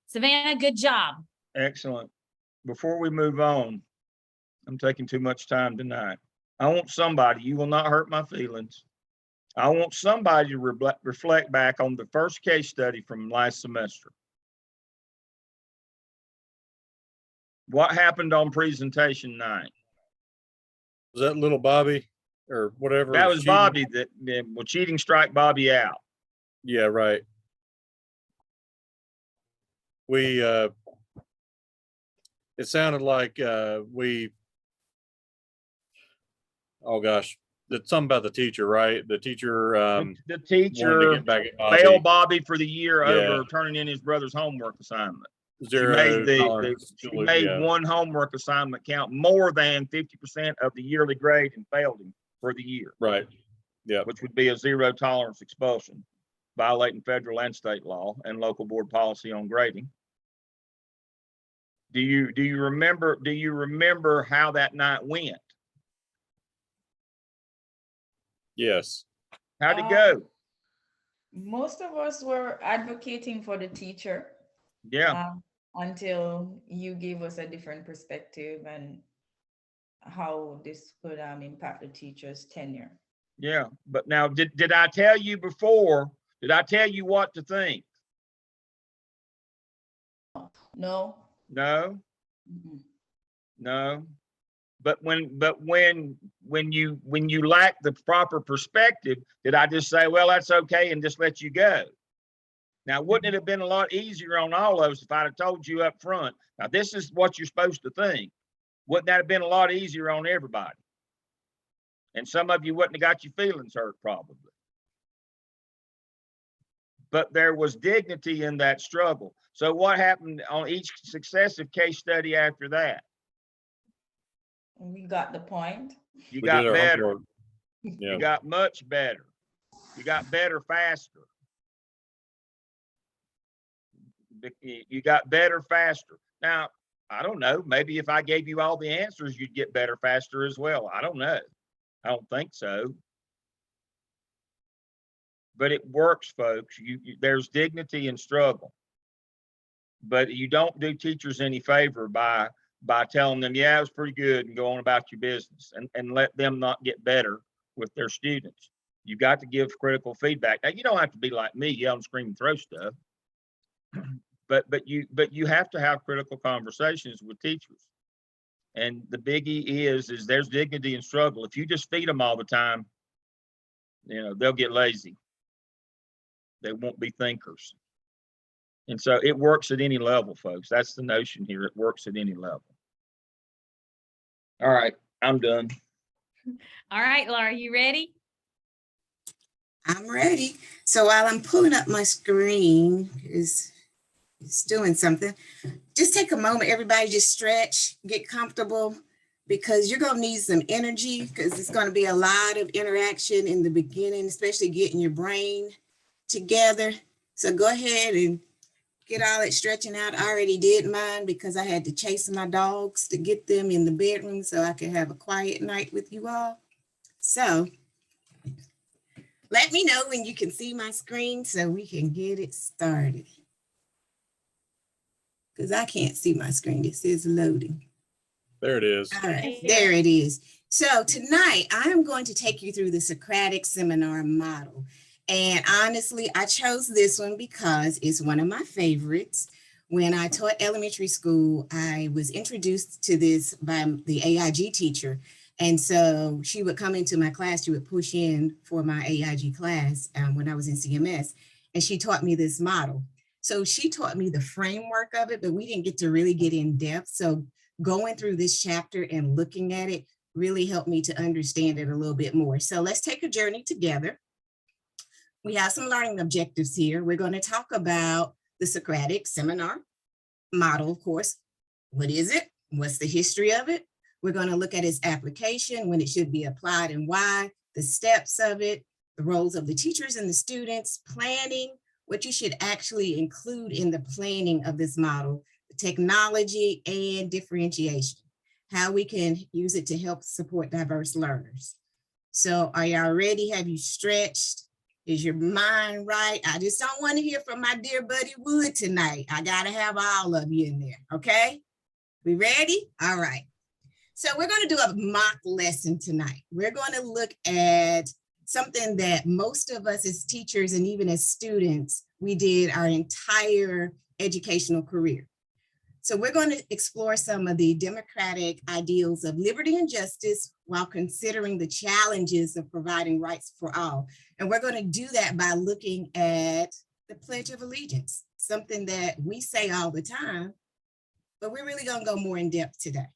Savannah, good job.
Excellent. Before we move on, I'm taking too much time tonight. I want somebody, you will not hurt my feelings. I want somebody to reflect back on the first case study from last semester. What happened on presentation night?
Was that little Bobby or whatever?
That was
cheating?
Bobby that, well, cheating strike Bobby out.
Yeah, right. We, it sounded like oh gosh, that's something about the teacher, right? The teacher
The
wanted to
teacher
get back at Bobby.
failed Bobby for the year
Yeah.
over turning in his brother's homework assignment.
Zero
She
tolerance.
made
Yeah.
one homework assignment count more than 50% of the yearly grade and failed him for the year.
Right. Yeah.
Which would be a zero tolerance expulsion, violating federal and state law and local board policy on grading. Do you remember how that night went?
Yes.
How'd it go?
Most of us were advocating for the teacher.
Yeah.
Until you gave us a different perspective and how this could impact the teacher's tenure.
Yeah. But now, did I tell you before? Did I tell you what to think?
No.
No.
Mm-mm.
No. But when you lack the proper perspective, did I just say, well, that's okay, and just let you go? Now, wouldn't it have been a lot easier on all of us if I'd have told you up front, now this is what you're supposed to think? Wouldn't that have been a lot easier on everybody? And some of you wouldn't have got your feelings hurt probably. But there was dignity in that struggle. So what happened on each successive case study after that?
We got the point.
You
We
got
did our
better.
homework. Yeah.
You got much better. You got better faster. You got better faster. Now, I don't know. Maybe if I gave you all the answers, you'd get better faster as well. I don't know. I don't think so. But it works, folks. There's dignity in struggle. But you don't do teachers any favor by telling them, yeah, it was pretty good, and go on about your business, and let them not get better with their students. You got to give critical feedback. Now, you don't have to be like me, yell and scream and throw stuff. But you have to have critical conversations with teachers. And the biggie is there's dignity in struggle. If you just feed them all the time, they'll get lazy. They won't be thinkers. And so it works at any level, folks. That's the notion here. It works at any level. All right, I'm done.
All right, Laura, you ready?
I'm ready. So while I'm pulling up my screen, it's doing something. Just take a moment, everybody, just stretch, get comfortable, because you're gonna need some energy, because it's gonna be a lot of interaction in the beginning, especially getting your brain together. So go ahead and get all that stretching out. I already did mine because I had to chase my dogs to get them in the bedroom so I could have a quiet night with you all. So let me know when you can see my screen so we can get it started. Because I can't see my screen. It says loading.
There it is.
All right, there it is. So tonight I am going to take you through the Socratic seminar model. And honestly, I chose this one because it's one of my favorites. When I taught elementary school, I was introduced to this by the AIG teacher. And so she would come into my class, she would push in for my AIG class when I was in CMS, and she taught me this model. So she taught me the framework of it, but we didn't get to really get in depth. So going through this chapter and looking at it really helped me to understand it a little bit more. So let's take a journey together. We have some learning objectives here. We're going to talk about the Socratic seminar model, of course. What is it? What's the history of it? We're going to look at its application, when it should be applied and why, the steps of it, the roles of the teachers and the students, planning, what you should actually include in the planning of this model, the technology, and differentiation, how we can use it to help support diverse learners. So are y'all ready? Have you stretched? Is your mind right? I just don't want to hear from my dear buddy Wood tonight. I got to have all of you in there, okay? We ready? All right. So we're going to do a mock lesson tonight. We're going to look at something that most of us as teachers and even as students, we did our entire educational career. So we're going to explore some of the democratic ideals of liberty and justice while considering the challenges of providing rights for all. And we're going to do that by looking at the Pledge of Allegiance, something that we say all the time, but we're really going to go more in depth today.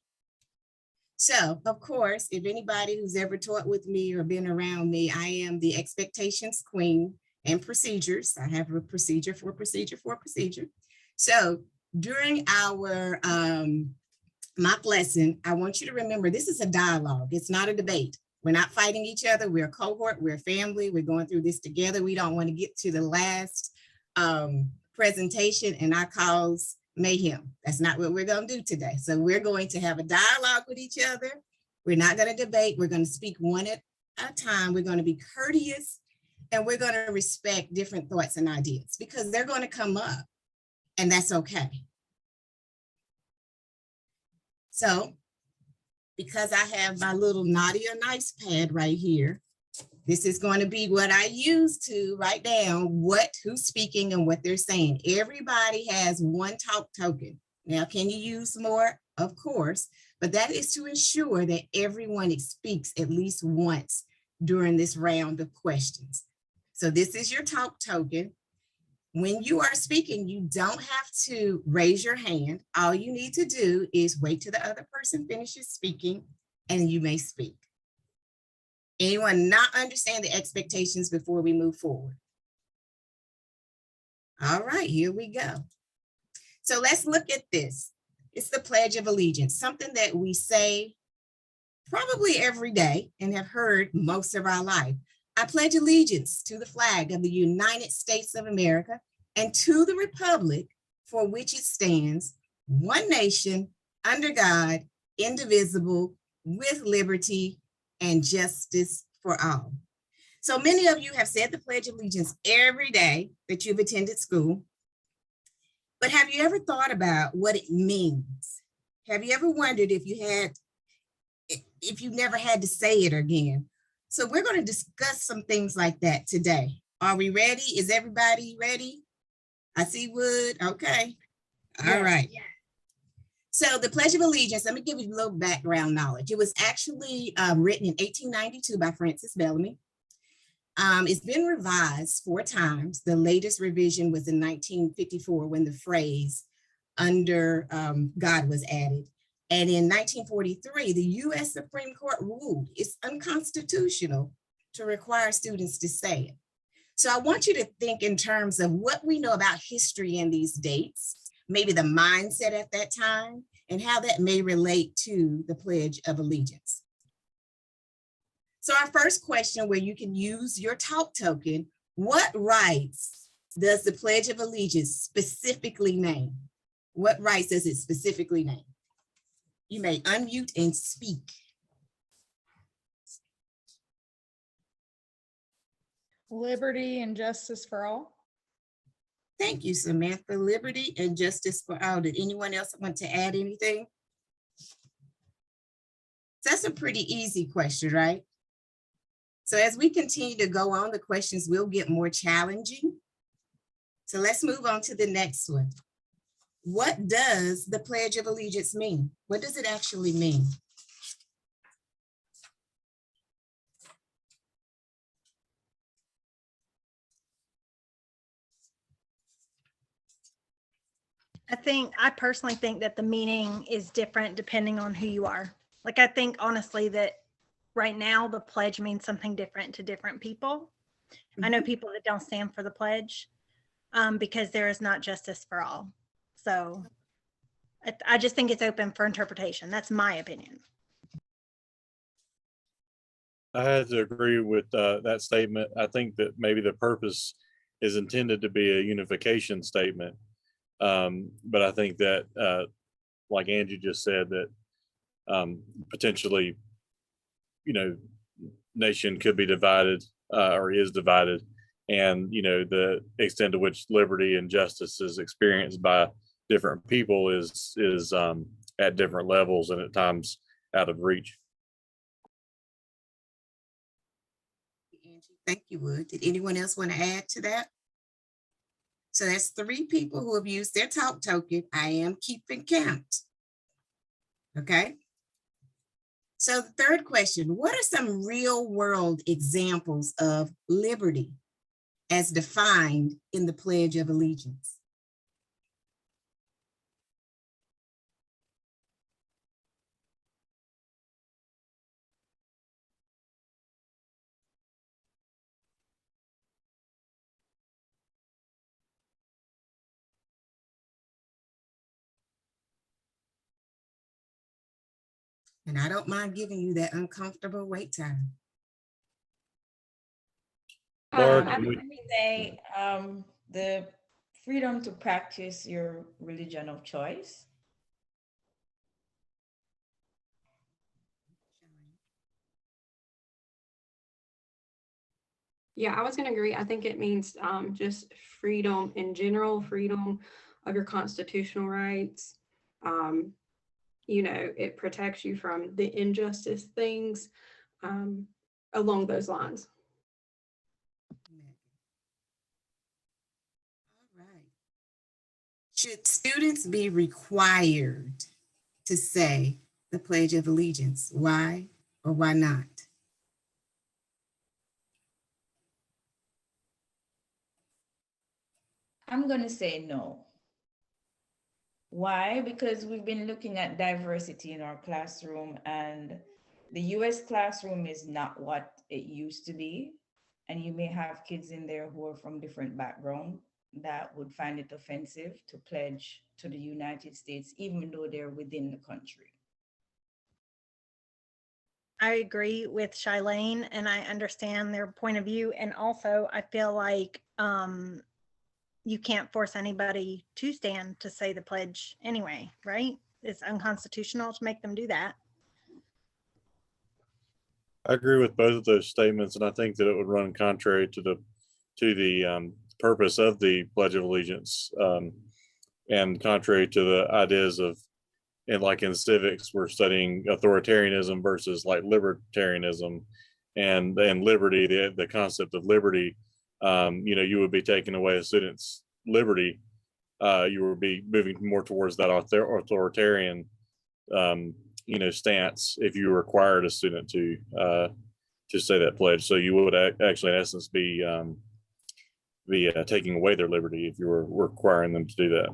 So, of course, if anybody who's ever taught with me or been around me, I am the expectations queen and procedures. I have a procedure for procedure for procedure. So during our mock lesson, I want you to remember this is a dialogue. It's not a debate. We're not fighting each other. We're a cohort. We're a family. We're going through this together. We don't want to get to the last presentation and I cause mayhem. That's not what we're going to do today. So we're going to have a dialogue with each other. We're not going to debate. We're going to speak one at a time. We're going to be courteous and we're going to respect different thoughts and ideas because they're going to come up and that's okay. So because I have my little naughty or nice pad right here, this is going to be what I use to write down who's speaking and what they're saying. Everybody has one talk token. Now, can you use more? Of course, but that is to ensure that everyone speaks at least once during this round of questions. So this is your talk token. When you are speaking, you don't have to raise your hand. All you need to do is wait till the other person finishes speaking and you may speak. Anyone not understand the expectations before we move forward? All right, here we go. So let's look at this. It's the Pledge of Allegiance, something that we say probably every day and have heard most of our life. I pledge allegiance to the flag of the United States of America and to the republic for which it stands, one nation, under God, indivisible, with liberty and justice for all. So many of you have said the Pledge of Allegiance every day that you've attended school, but have you ever thought about what it means? Have you ever wondered if you never had to say it again? So we're going to discuss some things like that today. Are we ready? Is everybody ready? I see Wood. Okay. All right. Yeah. So the Pledge of Allegiance, let me give you a little background knowledge. It was actually written in 1892 by Francis Bellamy. It's been revised 4 times. The latest revision was in 1954 when the phrase under God was added. And in 1943, the US Supreme Court ruled it's unconstitutional to require students to say it. So I want you to think in terms of what we know about history in these dates, maybe the mindset at that time, and how that may relate to the Pledge of Allegiance. So our first question, where you can use your talk token, what rights does the Pledge of Allegiance specifically name? What rights does it specifically name? You may unmute and speak.
Liberty and justice for all.
Thank you, Samantha. Liberty and justice for all. Did anyone else want to add anything? That's a pretty easy question, right? So as we continue to go on, the questions will get more challenging. So let's move on to the next one. What does the Pledge of Allegiance mean? What does it actually mean?
I personally think that the meaning is different depending on who you are. Like, I think honestly that right now the pledge means something different to different people. I know people that don't stand for the pledge because there is not justice for all. So I just think it's open for interpretation. That's my opinion.
I had to agree with that statement. I think that maybe the purpose is intended to be a unification statement. But I think that, like Angie just said, that potentially, nation could be divided or is divided, and the extent to which liberty and justice is experienced by different people is at different levels and at times out of reach.
Angie, thank you, Wood. Did anyone else want to add to that? So that's 3 people who have used their talk token. I am keeping count. Okay. So the third question, what are some real world examples of liberty as defined in the Pledge of Allegiance? And I don't mind giving you that uncomfortable wait time.
Laura,
I
can we-
would say the freedom to practice your religion of choice.
Yeah, I was gonna agree. I think it means just freedom in general, freedom of your constitutional rights. It protects you from the injustice things along those lines.
All right. Should students be required to say the Pledge of Allegiance? Why or why not?
I'm going to say no. Why? Because we've been looking at diversity in our classroom, and the US classroom is not what it used to be. And you may have kids in there who are from different backgrounds that would find it offensive to pledge to the United States, even though they're within the country.
I agree with Shailene and I understand their point of view. And also I feel like you can't force anybody to stand to say the pledge anyway, right? It's unconstitutional to make them do that.
I agree with both of those statements, and I think that it would run contrary to the purpose of the Pledge of Allegiance, and contrary to the ideas of, and like in civics, we're studying authoritarianism versus like libertarianism, and liberty. The concept of liberty, you would be taking away a student's liberty. You would be moving more towards that authoritarian stance if you required a student to say that pledge. So you would actually, in essence, be taking away their liberty if you were requiring them to do that.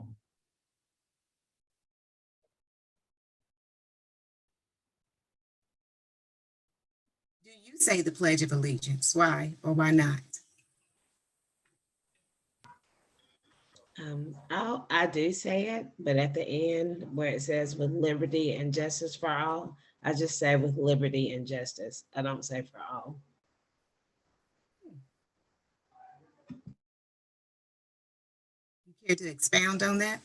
Do you say the Pledge of Allegiance? Why or why not?
I do say it, but at the end where it says with liberty and justice for all, I just say with liberty and justice. I don't say for all.
You care to expound on that?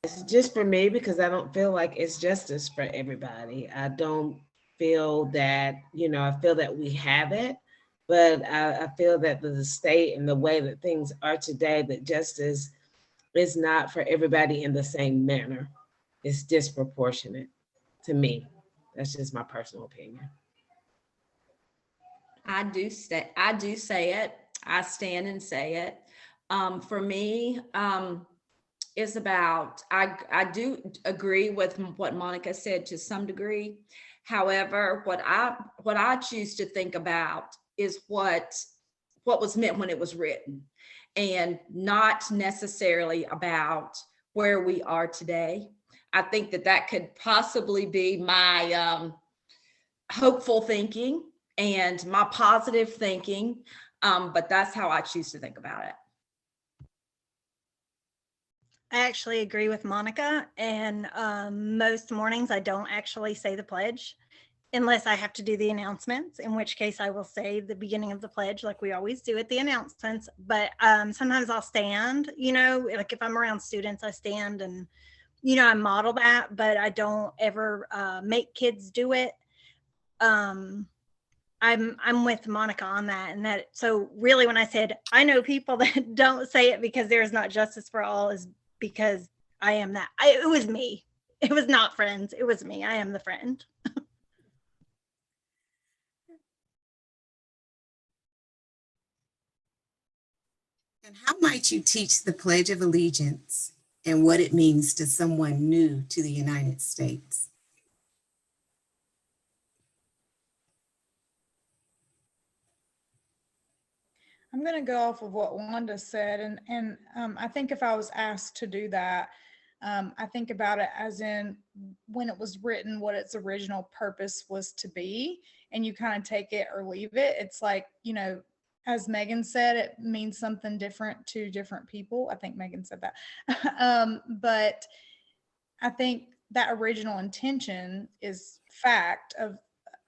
It's just for me because I don't feel like it's justice for everybody. I don't feel that, I feel that we have it, but I feel that the state and the way that things are today, that justice is not for everybody in the same manner. It's disproportionate to me. That's just my personal opinion.
I do say it. I stand and say it. For me, it's about, I do agree with what Monica said to some degree. However, what I choose to think about is what was meant when it was written, and not necessarily about where we are today. I think that could possibly be my hopeful thinking and my positive thinking, but that's how I choose to think about it.
I actually agree with Monica, and most mornings I don't actually say the pledge. unless I have to do the announcements, in which case I will say the beginning of the pledge like we always do at the announcements. But sometimes I'll stand, like if I'm around students, I stand and, I model that, but I don't ever make kids do it. I'm with Monica on that. And that, so really when I said, I know people that don't say it because there is not justice for all, is because I am that. It was me. It was not friends. It was me. I am the friend.
And how might you teach the Pledge of Allegiance and what it means to someone new to the United States?
I'm going to go off of what Wanda said, and I think if I was asked to do that, I think about it as in when it was written, what its original purpose was to be, and you kind of take it or leave it. It's like, as Megan said, it means something different to different people. I think Megan said that. But I think that original intention is fact of,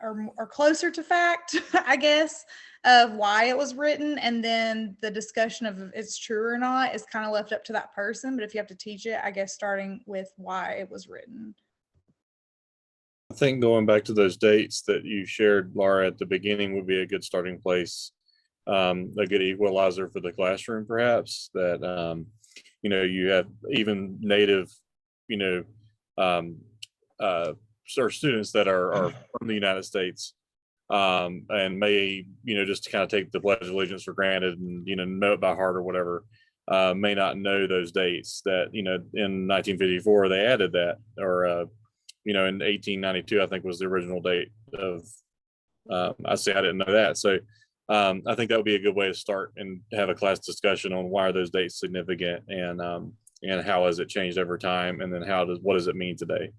or closer to fact, I guess, of why it was written. And then the discussion of if it's true or not is kind of left up to that person. But if you have to teach it, I guess starting with why it was written.
I think going back to those dates that you shared, Laura, at the beginning would be a good starting place. A good equalizer for the classroom, perhaps, that, you have even native, or students that are from the United States, and may, just to kind of take the Pledge of Allegiance for granted and, know it by heart or whatever, may not know those dates that, in 1954, they added that, or, in 1892, I think was the original date of, I didn't know that. So, I think that would be a good way to start and have a class discussion on why are those dates significant, and how has it changed over time, and then what does it mean today?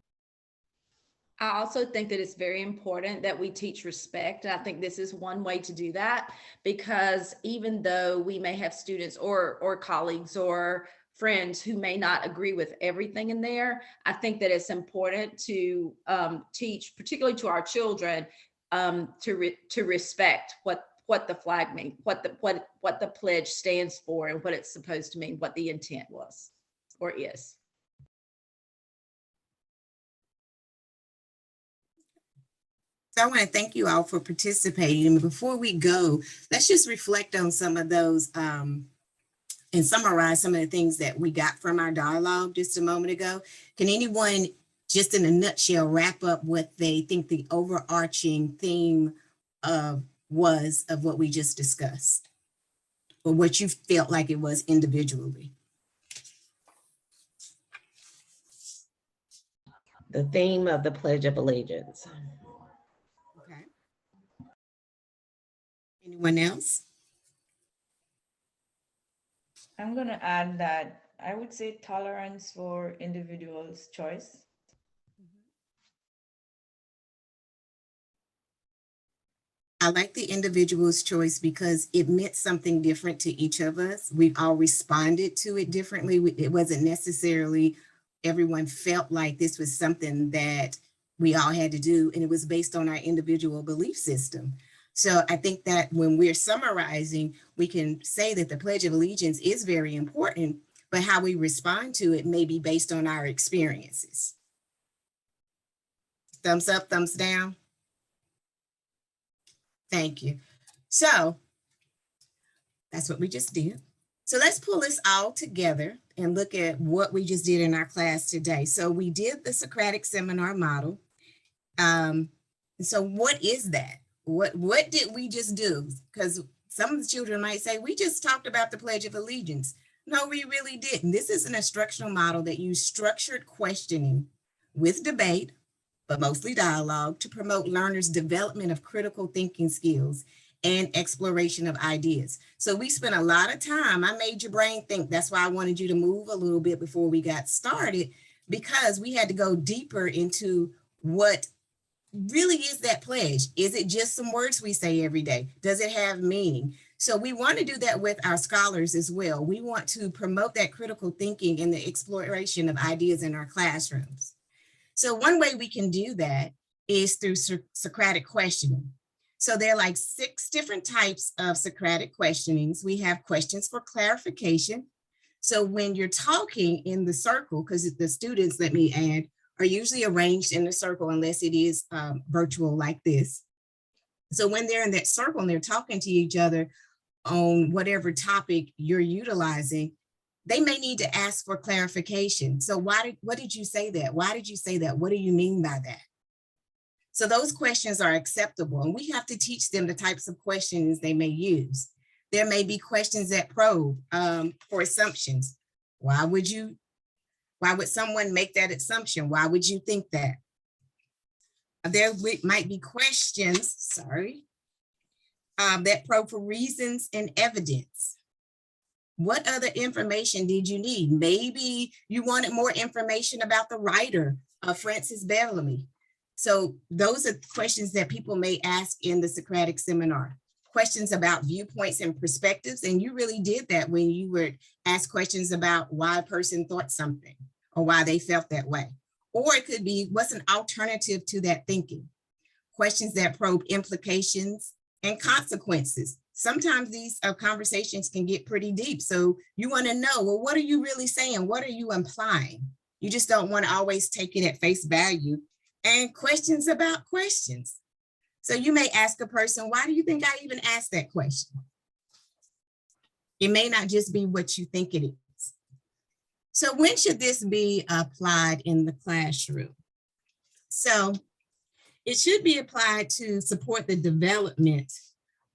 I also think that it's very important that we teach respect. And I think this is one way to do that, because even though we may have students or colleagues or friends who may not agree with everything in there, I think that it's important to teach, particularly to our children, to respect what the flag means, what the pledge stands for, and what it's supposed to mean, what the intent was or is.
So I want to thank you all for participating. And before we go, let's just reflect on some of those and summarize some of the things that we got from our dialogue just a moment ago. Can anyone, just in a nutshell, wrap up what they think the overarching theme was of what we just discussed, or what you felt like it was individually?
The theme of the Pledge of Allegiance.
Okay. Anyone else?
I'm going to add that I would say tolerance for individuals' choice.
I like the individual's choice because it meant something different to each of us. We've all responded to it differently. It wasn't necessarily everyone felt like this was something that we all had to do, and it was based on our individual belief system. So I think that when we're summarizing, we can say that the Pledge of Allegiance is very important, but how we respond to it may be based on our experiences. Thumbs up, thumbs down. Thank you. So that's what we just did. So let's pull this all together and look at what we just did in our class today. So we did the Socratic seminar model. So what is that? What did we just do? Because some of the children might say, we just talked about the Pledge of Allegiance. No, we really didn't. This is an instructional model that uses structured questioning with debate, but mostly dialogue, to promote learners' development of critical thinking skills and exploration of ideas. So we spent a lot of time. I made your brain think. That's why I wanted you to move a little bit before we got started, because we had to go deeper into what really is that pledge. Is it just some words we say every day? Does it have meaning? So we want to do that with our scholars as well. We want to promote that critical thinking and the exploration of ideas in our classrooms. So one way we can do that is through Socratic questioning. So there are like 6 different types of Socratic questionings. We have questions for clarification. So when you're talking in the circle, because the students, let me add, are usually arranged in a circle unless it is virtual like this. So when they're in that circle and they're talking to each other on whatever topic you're utilizing, they may need to ask for clarification. So what did you say that? Why did you say that? What do you mean by that? So those questions are acceptable, and we have to teach them the types of questions they may use. There may be questions that probe for assumptions. Why would someone make that assumption? Why would you think that? There might be questions, that probe for reasons and evidence. What other information did you need? Maybe you wanted more information about the writer, Francis Bellamy. So those are questions that people may ask in the Socratic seminar. Questions about viewpoints and perspectives. And you really did that when you would ask questions about why a person thought something or why they felt that way. Or it could be, what's an alternative to that thinking? Questions that probe implications and consequences. Sometimes these conversations can get pretty deep. So you want to know, well, what are you really saying? What are you implying? You just don't want to always take it at face value. And questions about questions. So you may ask a person, why do you think I even asked that question? It may not just be what you think it is. So when should this be applied in the classroom? So it should be applied to support the development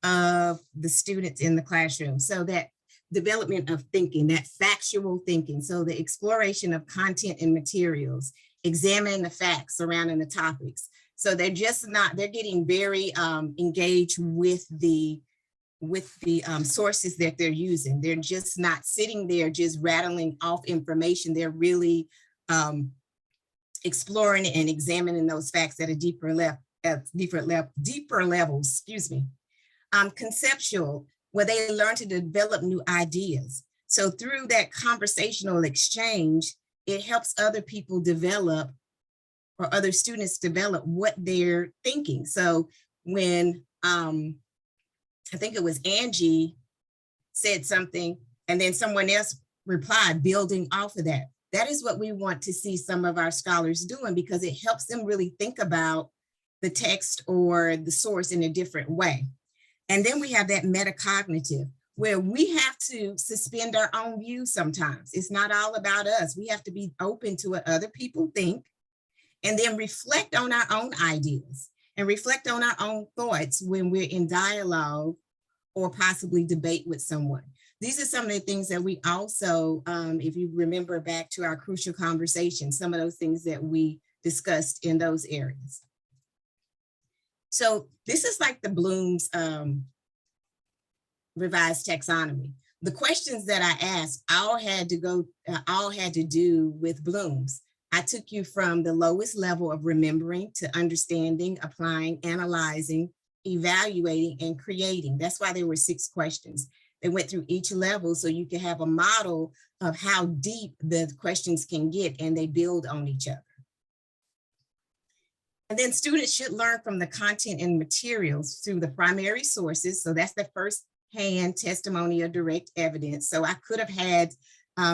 of the students in the classroom. So that development of thinking, that factual thinking. So the exploration of content and materials, examining the facts surrounding the topics. So they're getting very engaged with the sources that they're using. They're just not sitting there just rattling off information. They're really exploring and examining those facts at a deeper levels, excuse me. Conceptual, where they learn to develop new ideas. So through that conversational exchange, it helps other people develop, or other students develop, what they're thinking. So when I think it was Angie said something and then someone else replied, building off of that. That is what we want to see some of our scholars doing, because it helps them really think about the text or the source in a different way. And then we have that metacognitive, where we have to suspend our own views sometimes. It's not all about us. We have to be open to what other people think, and then reflect on our own ideas and reflect on our own thoughts when we're in dialogue or possibly debate with someone. These are some of the things that we also, if you remember back to our crucial conversation, some of those things that we discussed in those areas. So this is like the Bloom's revised taxonomy. The questions that I asked all had to do with Bloom's. I took you from the lowest level of remembering to understanding, applying, analyzing, evaluating, and creating. That's why there were 6 questions. They went through each level so you can have a model of how deep the questions can get, and they build on each other. And then students should learn from the content and materials through the primary sources. So that's the first-hand testimony or direct evidence. So I could have had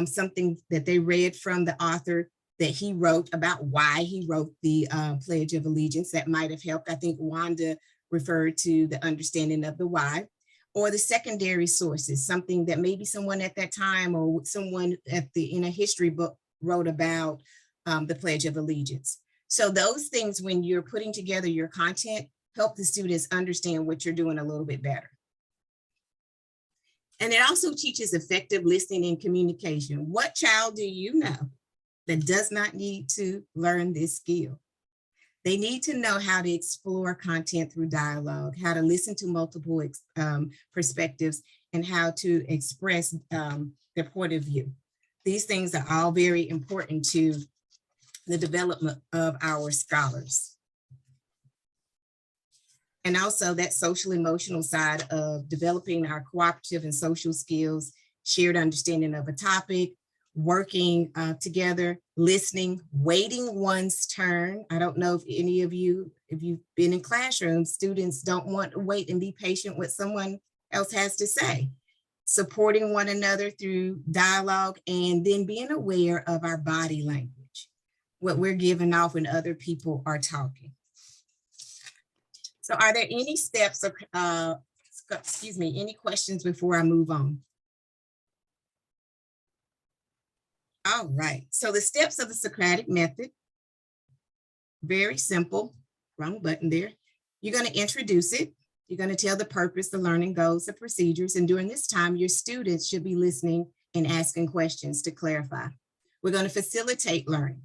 something that they read from the author that he wrote about why he wrote the Pledge of Allegiance. That might have helped. I think Wanda referred to the understanding of the why. Or the secondary sources, something that maybe someone at that time or someone in a history book wrote about the Pledge of Allegiance. So those things, when you're putting together your content, help the students understand what you're doing a little bit better. And it also teaches effective listening and communication. What child do you know that does not need to learn this skill? They need to know how to explore content through dialogue, how to listen to multiple perspectives, and how to express their point of view. These things are all very important to the development of our scholars. And also that social emotional side of developing our cooperative and social skills, shared understanding of a topic, working together, listening, waiting one's turn. I don't know if any of you, if you've been in classrooms, students don't want to wait and be patient with someone else has to say. Supporting one another through dialogue, and then being aware of our body language, what we're giving off when other people are talking. So are there any steps, excuse me, any questions before I move on? All right, so the steps of the Socratic method, very simple, wrong button there. You're going to introduce it. You're going to tell the purpose, the learning goals, the procedures, and during this time, your students should be listening and asking questions to clarify. We're going to facilitate learning,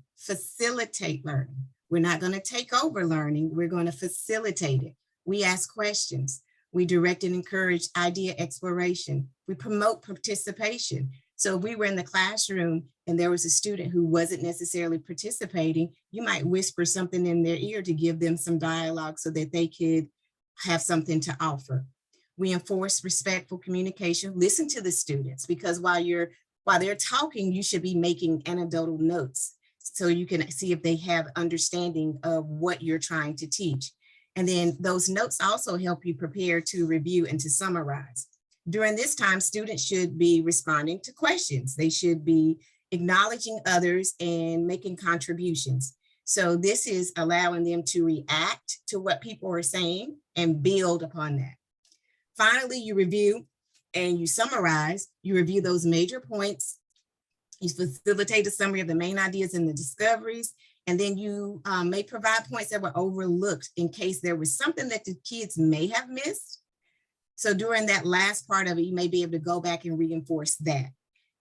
We're not going to take over learning, we're going to facilitate it. We ask questions. We direct and encourage idea exploration. We promote participation. So if we were in the classroom and there was a student who wasn't necessarily participating, you might whisper something in their ear to give them some dialogue so that they could have something to offer. We enforce respectful communication. Listen to the students, because while they're talking, you should be making anecdotal notes so you can see if they have understanding of what you're trying to teach. And then those notes also help you prepare to review and to summarize. During this time, students should be responding to questions. They should be acknowledging others and making contributions. So this is allowing them to react to what people are saying and build upon that. Finally, you review and you summarize. You review those major points. You facilitate a summary of the main ideas and the discoveries. And then you may provide points that were overlooked in case there was something that the kids may have missed. So during that last part of it, you may be able to go back and reinforce that.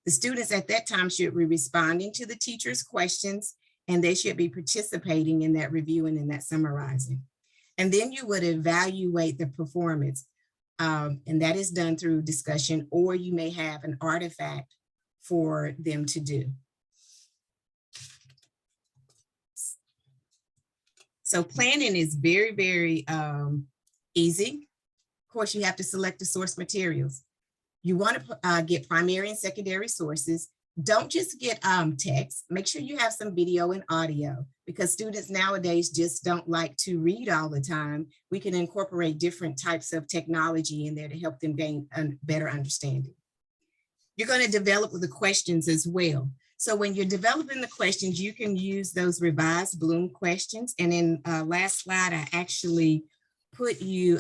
The students at that time should be responding to the teacher's questions, and they should be participating in that reviewing and that summarizing. And then you would evaluate the performance, and that is done through discussion, or you may have an artifact for them to do. So planning is very, very easy. Of course, you have to select the source materials. You want to get primary and secondary sources. Don't just get text. Make sure you have some video and audio, because students nowadays just don't like to read all the time. We can incorporate different types of technology in there to help them gain a better understanding. You're going to develop the questions as well. So when you're developing the questions, you can use those revised Bloom questions. And in last slide, I actually put you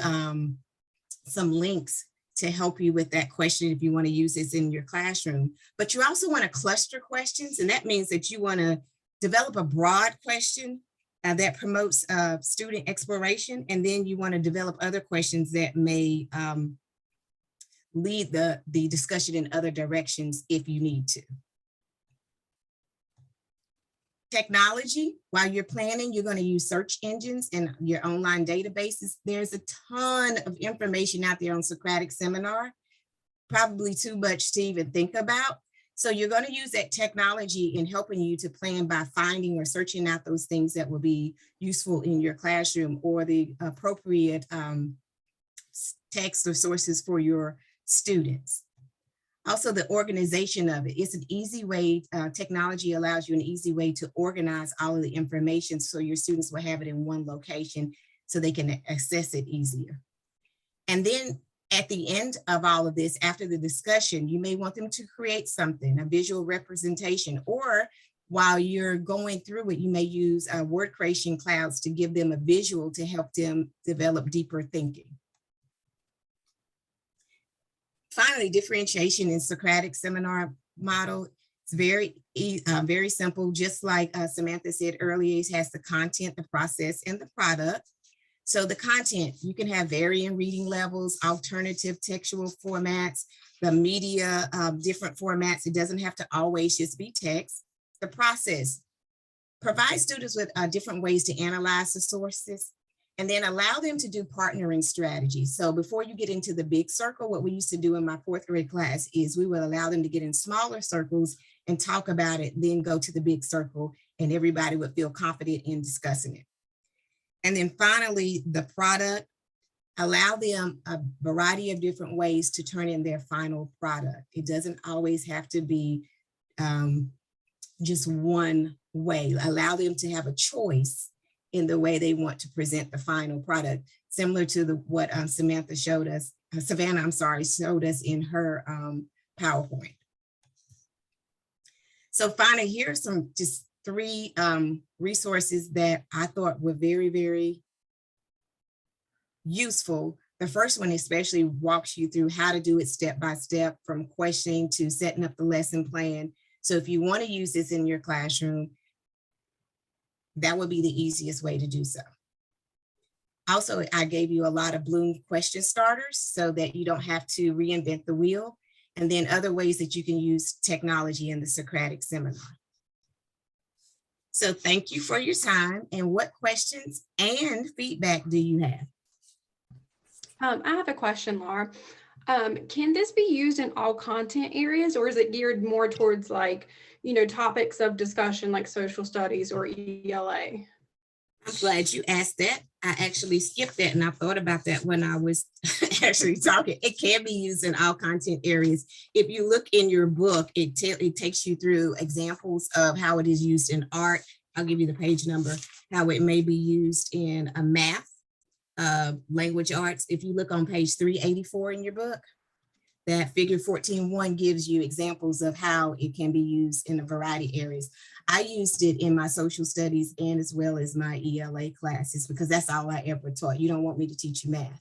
some links to help you with that question if you want to use this in your classroom. But you also want to cluster questions, and that means that you want to develop a broad question that promotes student exploration, and then you want to develop other questions that may lead the discussion in other directions if you need to. Technology, while you're planning, you're going to use search engines and your online databases. There's a ton of information out there on Socratic Seminar, probably too much to even think about. So you're going to use that technology in helping you to plan by finding or searching out those things that will be useful in your classroom, or the appropriate text or sources for your students. Also, the organization of it. It's an easy way, technology allows you an easy way to organize all of the information so your students will have it in one location so they can access it easier. And then at the end of all of this, after the discussion, you may want them to create something, a visual representation, or while you're going through it, you may use word creation clouds to give them a visual to help them develop deeper thinking. Finally, differentiation in Socratic Seminar model. It's very simple. Just like Samantha said earlier, it has the content, the process, and the product. So the content, you can have varying reading levels, alternative textual formats, the media, different formats. It doesn't have to always just be text. The process, provide students with different ways to analyze the sources, and then allow them to do partnering strategies. So before you get into the big circle, what we used to do in my 4th grade class is we would allow them to get in smaller circles and talk about it, then go to the big circle, and everybody would feel confident in discussing it. And then finally, the product, allow them a variety of different ways to turn in their final product. It doesn't always have to be just one way. Allow them to have a choice in the way they want to present the final product, similar to what Savannah showed us in her PowerPoint. So finally, here's some just 3 resources that I thought were very, very useful. The first one especially walks you through how to do it step by step, from questioning to setting up the lesson plan. So if you want to use this in your classroom, that would be the easiest way to do so. Also, I gave you a lot of Bloom question starters so that you don't have to reinvent the wheel, and then other ways that you can use technology in the Socratic seminar. So thank you for your time. And what questions and feedback do you have?
I have a question, Laura. Can this be used in all content areas, or is it geared more towards, like, you know, topics of discussion like social studies or ELA?
I'm glad you asked that. I actually skipped that, and I thought about that when I was actually talking. It can be used in all content areas. If you look in your book, it takes you through examples of how it is used in art. I'll give you the page number, how it may be used in a math, language arts. If you look on page 384 in your book, that figure 14.1 gives you examples of how it can be used in a variety of areas. I used it in my social studies and as well as my ELA classes, because that's all I ever taught. You don't want me to teach you math,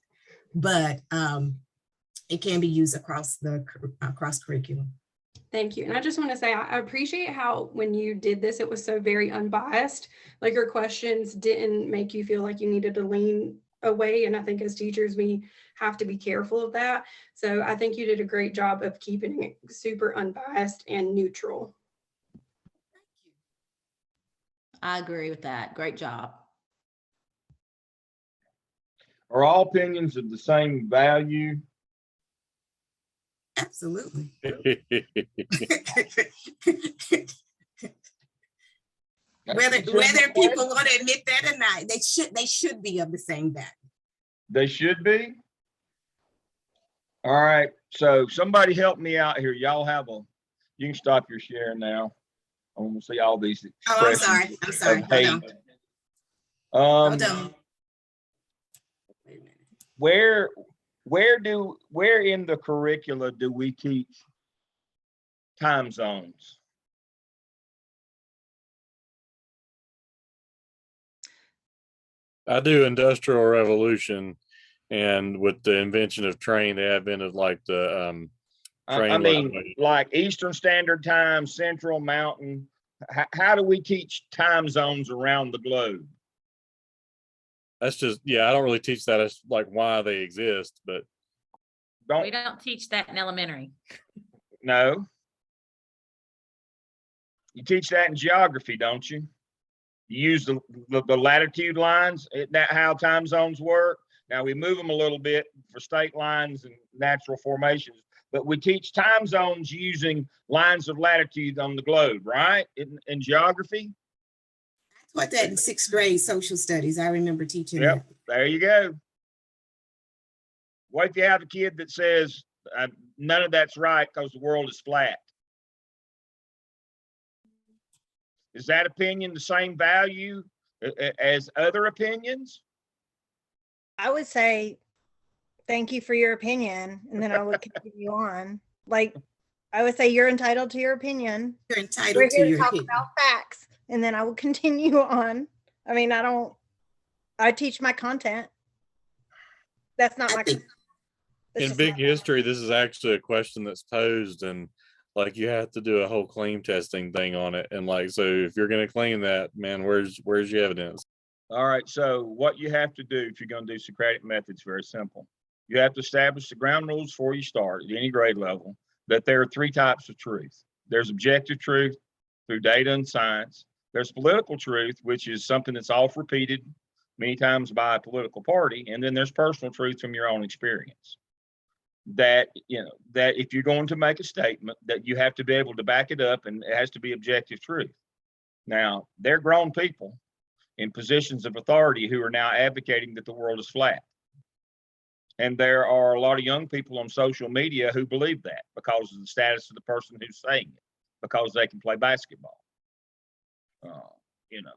but it can be used across curriculum.
Thank you. And I just want to say, I appreciate how when you did this, it was so very unbiased. Like, your questions didn't make you feel like you needed to lean away. And I think as teachers, we have to be careful of that. So I think you did a great job of keeping it super unbiased and neutral.
I agree with that. Great job.
Are all opinions of the same value?
Absolutely. Whether people want to admit that or not, they should be of the same value.
They should be. All right. So somebody help me out here. Y'all have you can stop your share now. I want to see all these expressions.
I'm sorry.
Of hate.
Hold on.
Where in the curricula do we teach time zones?
I do Industrial Revolution, and with the invention of train, the advent of like the train.
I mean, like Eastern Standard Time, Central, Mountain. How do we teach time zones around the globe?
That's just, I don't really teach that as like why they exist, but
We don't teach that in elementary.
No. You teach that in geography, don't you? You use the latitude lines. Isn't that how time zones work? Now we move them a little bit for state lines and natural formations, but we teach time zones using lines of latitude on the globe, right? In geography.
I taught that in 6th grade social studies. I remember teaching that.
There you go. What if you have a kid that says none of that's right because the world is flat? Is that opinion the same value as other opinions?
I would say, thank you for your opinion. And then I would continue on. Like, I would say, you're entitled to your opinion.
You're entitled
We're
to
here to
your
talk
opinion.
about facts. And then I will continue on. I mean, I teach my content. That's not my content.
In big history, this is actually a question that's posed, and like you have to do a whole claim testing thing on it. And like, so if you're going to claim that, man, where's your evidence?
All right. So what you have to do if you're going to do Socratic methods, very simple. You have to establish the ground rules before you start at any grade level, that there are 3 types of truth. There's objective truth through data and science. There's political truth, which is something that's oft repeated many times by a political party. And then there's personal truth from your own experience. That if you're going to make a statement, that you have to be able to back it up, and it has to be objective truth. Now, they're grown people in positions of authority who are now advocating that the world is flat. And there are a lot of young people on social media who believe that because of the status of the person who's saying it. because they can play basketball. You know,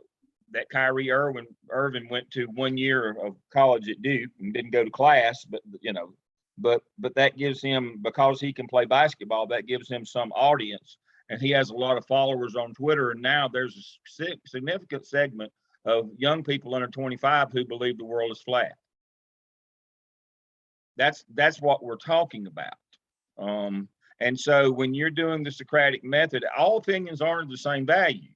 that Kyrie Irving went to 1 year of college at Duke and didn't go to class, but you know, but that gives him, because he can play basketball, that gives him some audience, and he has a lot of followers on Twitter. And now there's a significant segment of young people under 25 who believe the world is flat. That's what we're talking about. And so when you're doing the Socratic method, all opinions aren't the same value.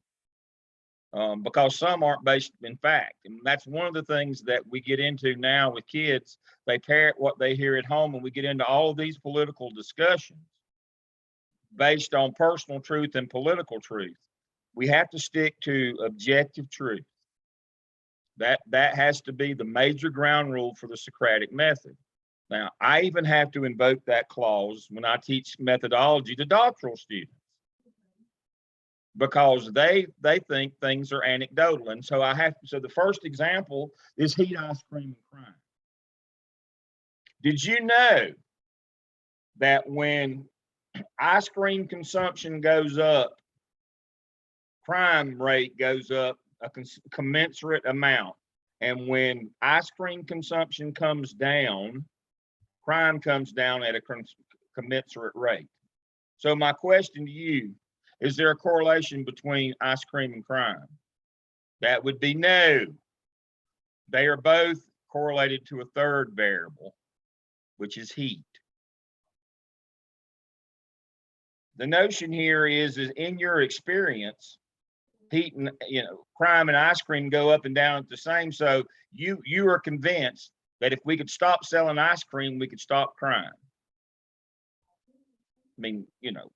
Because some aren't based in fact. And that's one of the things that we get into now with kids. They parrot what they hear at home, and we get into all of these political discussions based on personal truth and political truth. We have to stick to objective truth. That has to be the major ground rule for the Socratic method. Now, I even have to invoke that clause when I teach methodology to doctoral students, because they think things are anecdotal. And so so the first example is heat, ice cream, and crime. Did you know that when ice cream consumption goes up, crime rate goes up a commensurate amount? And when ice cream consumption comes down, crime comes down at a commensurate rate. So my question to you, is there a correlation between ice cream and crime? That would be no. They are both correlated to a third variable, which is heat. The notion here is in your experience, heat and crime and ice cream go up and down at the same. So you are convinced that if we could stop selling ice cream, we could stop crime. I mean,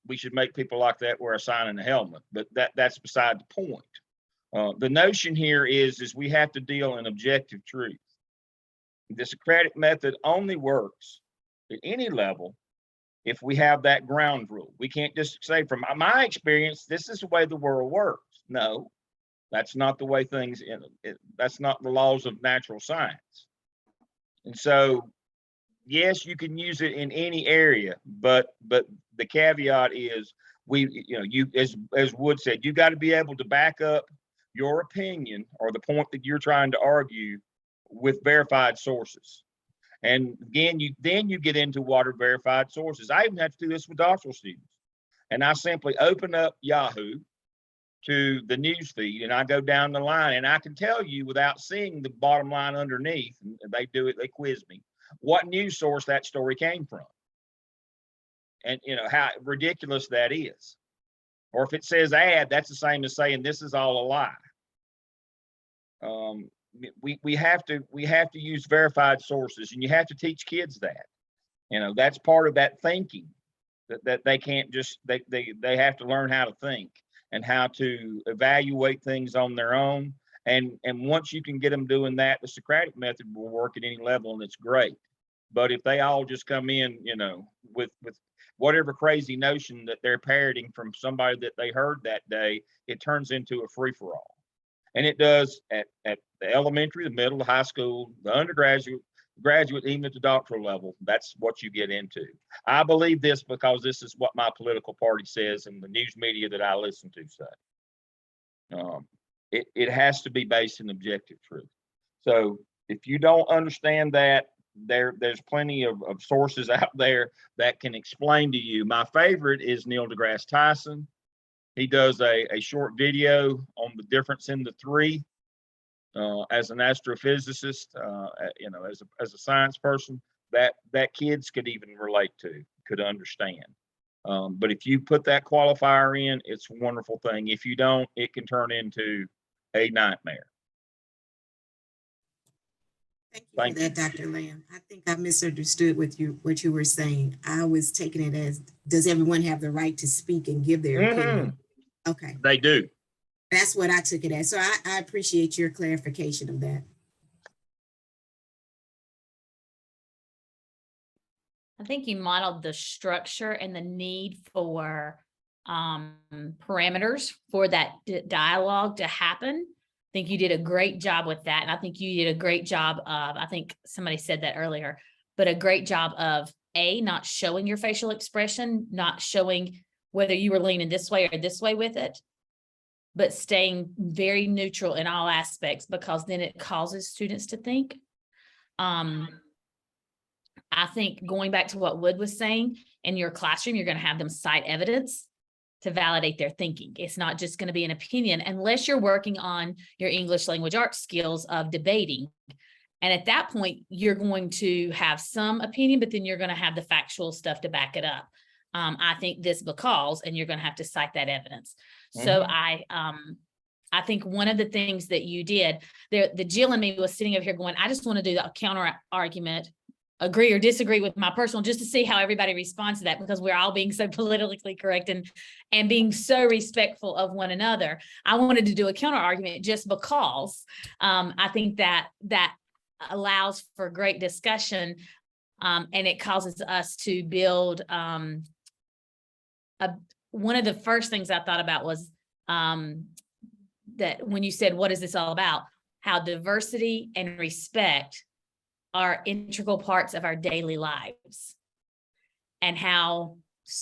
we should make people like that wear a sign and a helmet, but that's beside the point. The notion here is we have to deal in objective truth. The Socratic method only works at any level if we have that ground rule. We can't just say, from my experience, this is the way the world works. No, that's not the way things, that's not the laws of natural science. And so, yes, you can use it in any area, but the caveat is as Wood said, you got to be able to back up your opinion or the point that you're trying to argue with verified sources. And again, you get into what are verified sources. I even have to do this with doctoral students. And I simply open up Yahoo to the news feed, and I go down the line, and I can tell you without seeing the bottom line underneath, and they quiz me, what news source that story came from. And how ridiculous that is. Or if it says ad, that's the same as saying this is all a lie. We have to use verified sources, and you have to teach kids that. That's part of that thinking, that they can't just they have to learn how to think and how to evaluate things on their own. And once you can get them doing that, the Socratic method will work at any level, and it's great. But if they all just come in, with whatever crazy notion that they're parroting from somebody that they heard that day, it turns into a free-for-all. And it does at the elementary, the middle, the high school, the undergraduate, graduate, even at the doctoral level. That's what you get into. I believe this because this is what my political party says and the news media that I listen to say. It has to be based in objective truth. So if you don't understand that, there's plenty of sources out there that can explain to you. My favorite is Neil deGrasse Tyson. He does a short video on the difference in the three as an astrophysicist, as a science person that kids could even relate to, could understand. But if you put that qualifier in, it's a wonderful thing. If you don't, it can turn into a nightmare.
Thank you for that, Dr. Lamb. I think I misunderstood what you were saying. I was taking it as, does everyone have the right to speak and give their opinion? Okay.
They do.
That's what I took it as. So I appreciate your clarification of that.
I think you modeled the structure and the need for parameters for that dialogue to happen. I think you did a great job with that. And I think you did a great job of, I think somebody said that earlier, but a great job of not showing your facial expression, not showing whether you were leaning this way or this way with it, but staying very neutral in all aspects, because then it causes students to think. I think going back to what Wood was saying, in your classroom, you're going to have them cite evidence to validate their thinking. It's not just going to be an opinion unless you're working on your English language arts skills of debating. And at that point, you're going to have some opinion, but then you're going to have the factual stuff to back it up. I think this because, and you're going to have to cite that evidence. So I think one of the things that you did there, the Jill and me was sitting over here going, I just want to do the counter argument, agree or disagree with my personal, just to see how everybody responds to that, because we're all being so politically correct and being so respectful of one another. I wanted to do a counter argument just because I think that allows for great discussion, and it causes us to build. One of the first things I thought about was that when you said, what is this all about? How diversity and respect are integral parts of our daily lives, and how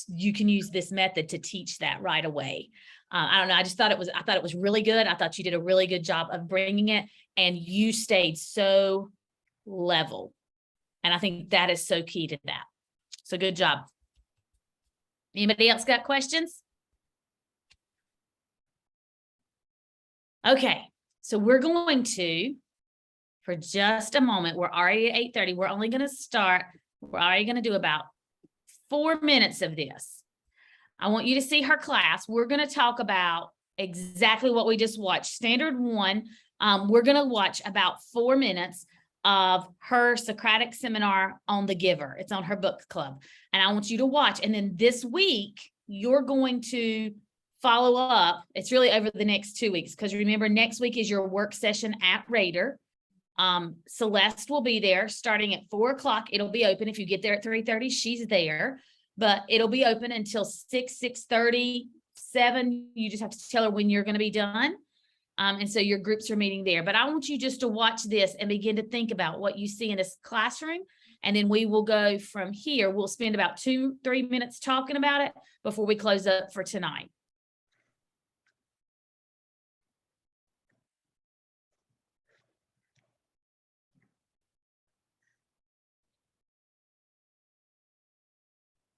you can use this method to teach that right away. I don't know. I thought it was really good. I thought you did a really good job of bringing it, and you stayed so level. And I think that is so key to that. So good job. Anybody else got questions? Okay, so we're going to, for just a moment, we're already at 8:30. We're only going to start. We're already going to do about 4 minutes of this. I want you to see her class. We're going to talk about exactly what we just watched. Standard 1, we're going to watch about 4 minutes of her Socratic seminar on the giver. It's on her book club. And I want you to watch. And then this week, you're going to follow up. It's really over the next 2 weeks, because remember, next week is your work session at Raider. Celeste will be there starting at 4 o'clock. It'll be open. If you get there at 3:30, she's there, but it'll be open until 6:30, 7. You just have to tell her when you're going to be done. And so your groups are meeting there. But I want you just to watch this and begin to think about what you see in this classroom. And then we will go from here. We'll spend about 2-3 minutes talking about it before we close up for tonight.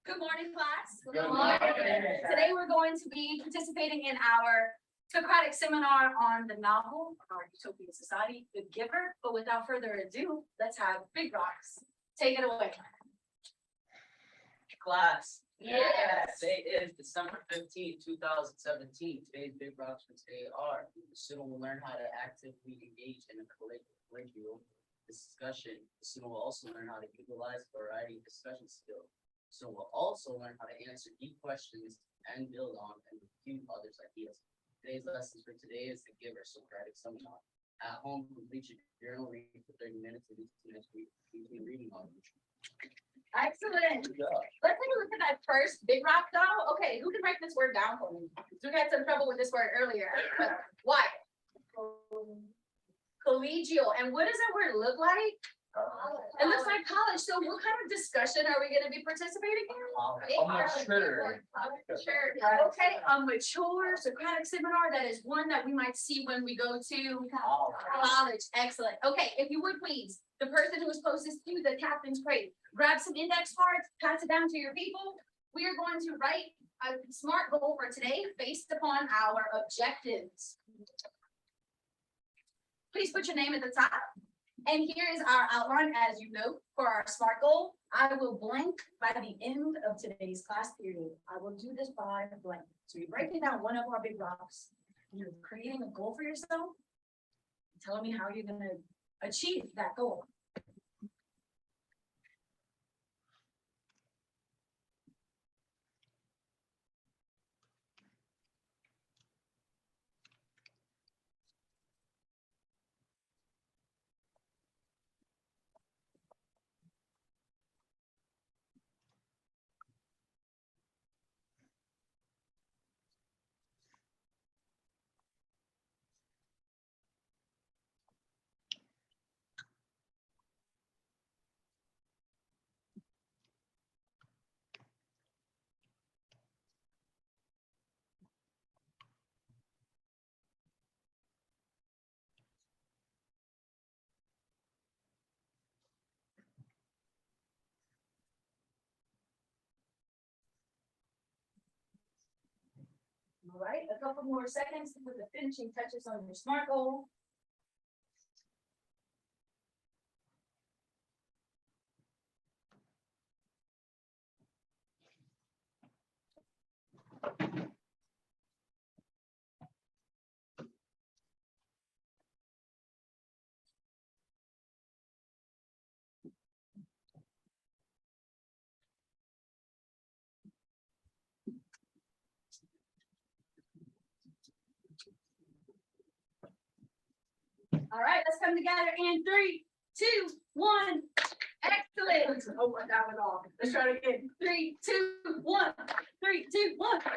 Good morning, class. Good morning. Today we're going to be participating in our Socratic seminar on the novel Our Utopian Society, The Giver. But without further ado, let's have Big Rocks. Take it away.
Class.
Yes.
Today is December 15, 2017. Today's Big Rocks for today are: the student will learn how to actively engage in a colloquial discussion. The student will also learn how to utilize a variety of discussion skills. So we'll also learn how to answer deep questions and build on and refute others' ideas. Today's lessons for today is The Giver, Socratic seminar. At home, complete your journal, read for 30 minutes, and next week, reading on it.
Excellent. Let's take a look at that first Big Rock doll. Okay, who can write this word down for me? We had some trouble with this word earlier. Why? Collegial. And what does that word look like? It looks like college. So what kind of discussion are we going to be participating in?
Sure.
Okay, a mature Socratic seminar. That is one that we might see when we go to college. Excellent. Okay, if you would please, the person who is closest to the captain's crate, grab some index cards, pass it down to your people. We are going to write a SMART goal for today based upon our objectives. Please put your name at the top. And here is our outline, as you know, for our SMART goal. I will blank by the end of today's class period. I will do this by blank. So you're breaking down one of our big rocks. You're creating a goal for yourself. Telling me how you're going to achieve that goal. couple more seconds to put the finishing touches on your SMART goal. All right, let's come together in 3, 2, 1. Excellent. Oh, that was off. Let's try it again. 3, 2, 1. 3, 2, 1. 3,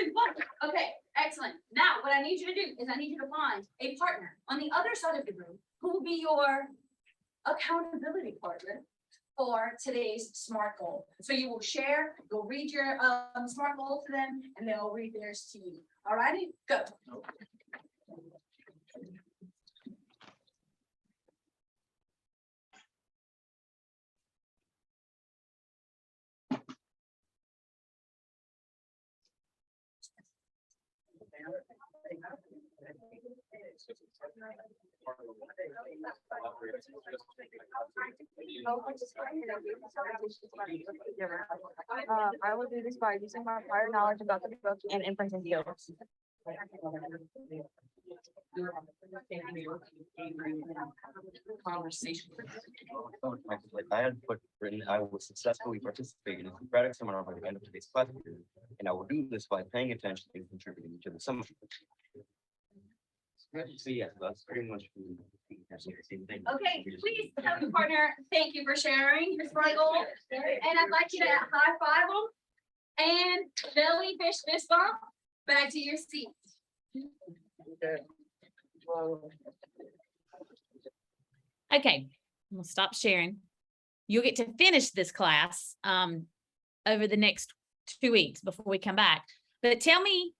2, 1. Okay, excellent. Now, what I need you to do is I need you to find a partner on the other side of the room who will be your accountability partner for today's SMART goal. So you will share, you'll read your SMART goal to them, and they'll read theirs to you. All righty, go.
I will do this by using my prior knowledge about the book and inferencing skills.
Conversation. I had put written, I will successfully participate in a Socratic seminar by the end of today's class period, and I will do this by paying attention and contributing to the seminar. So yeah, that's pretty much.
Okay, please tell your partner, thank you for sharing your SMART goal. And I'd like you to high five them and jellyfish fist bump back to your seat.
Okay, we'll stop sharing. You'll get to finish this class over the next 2 weeks before we come back. But tell me,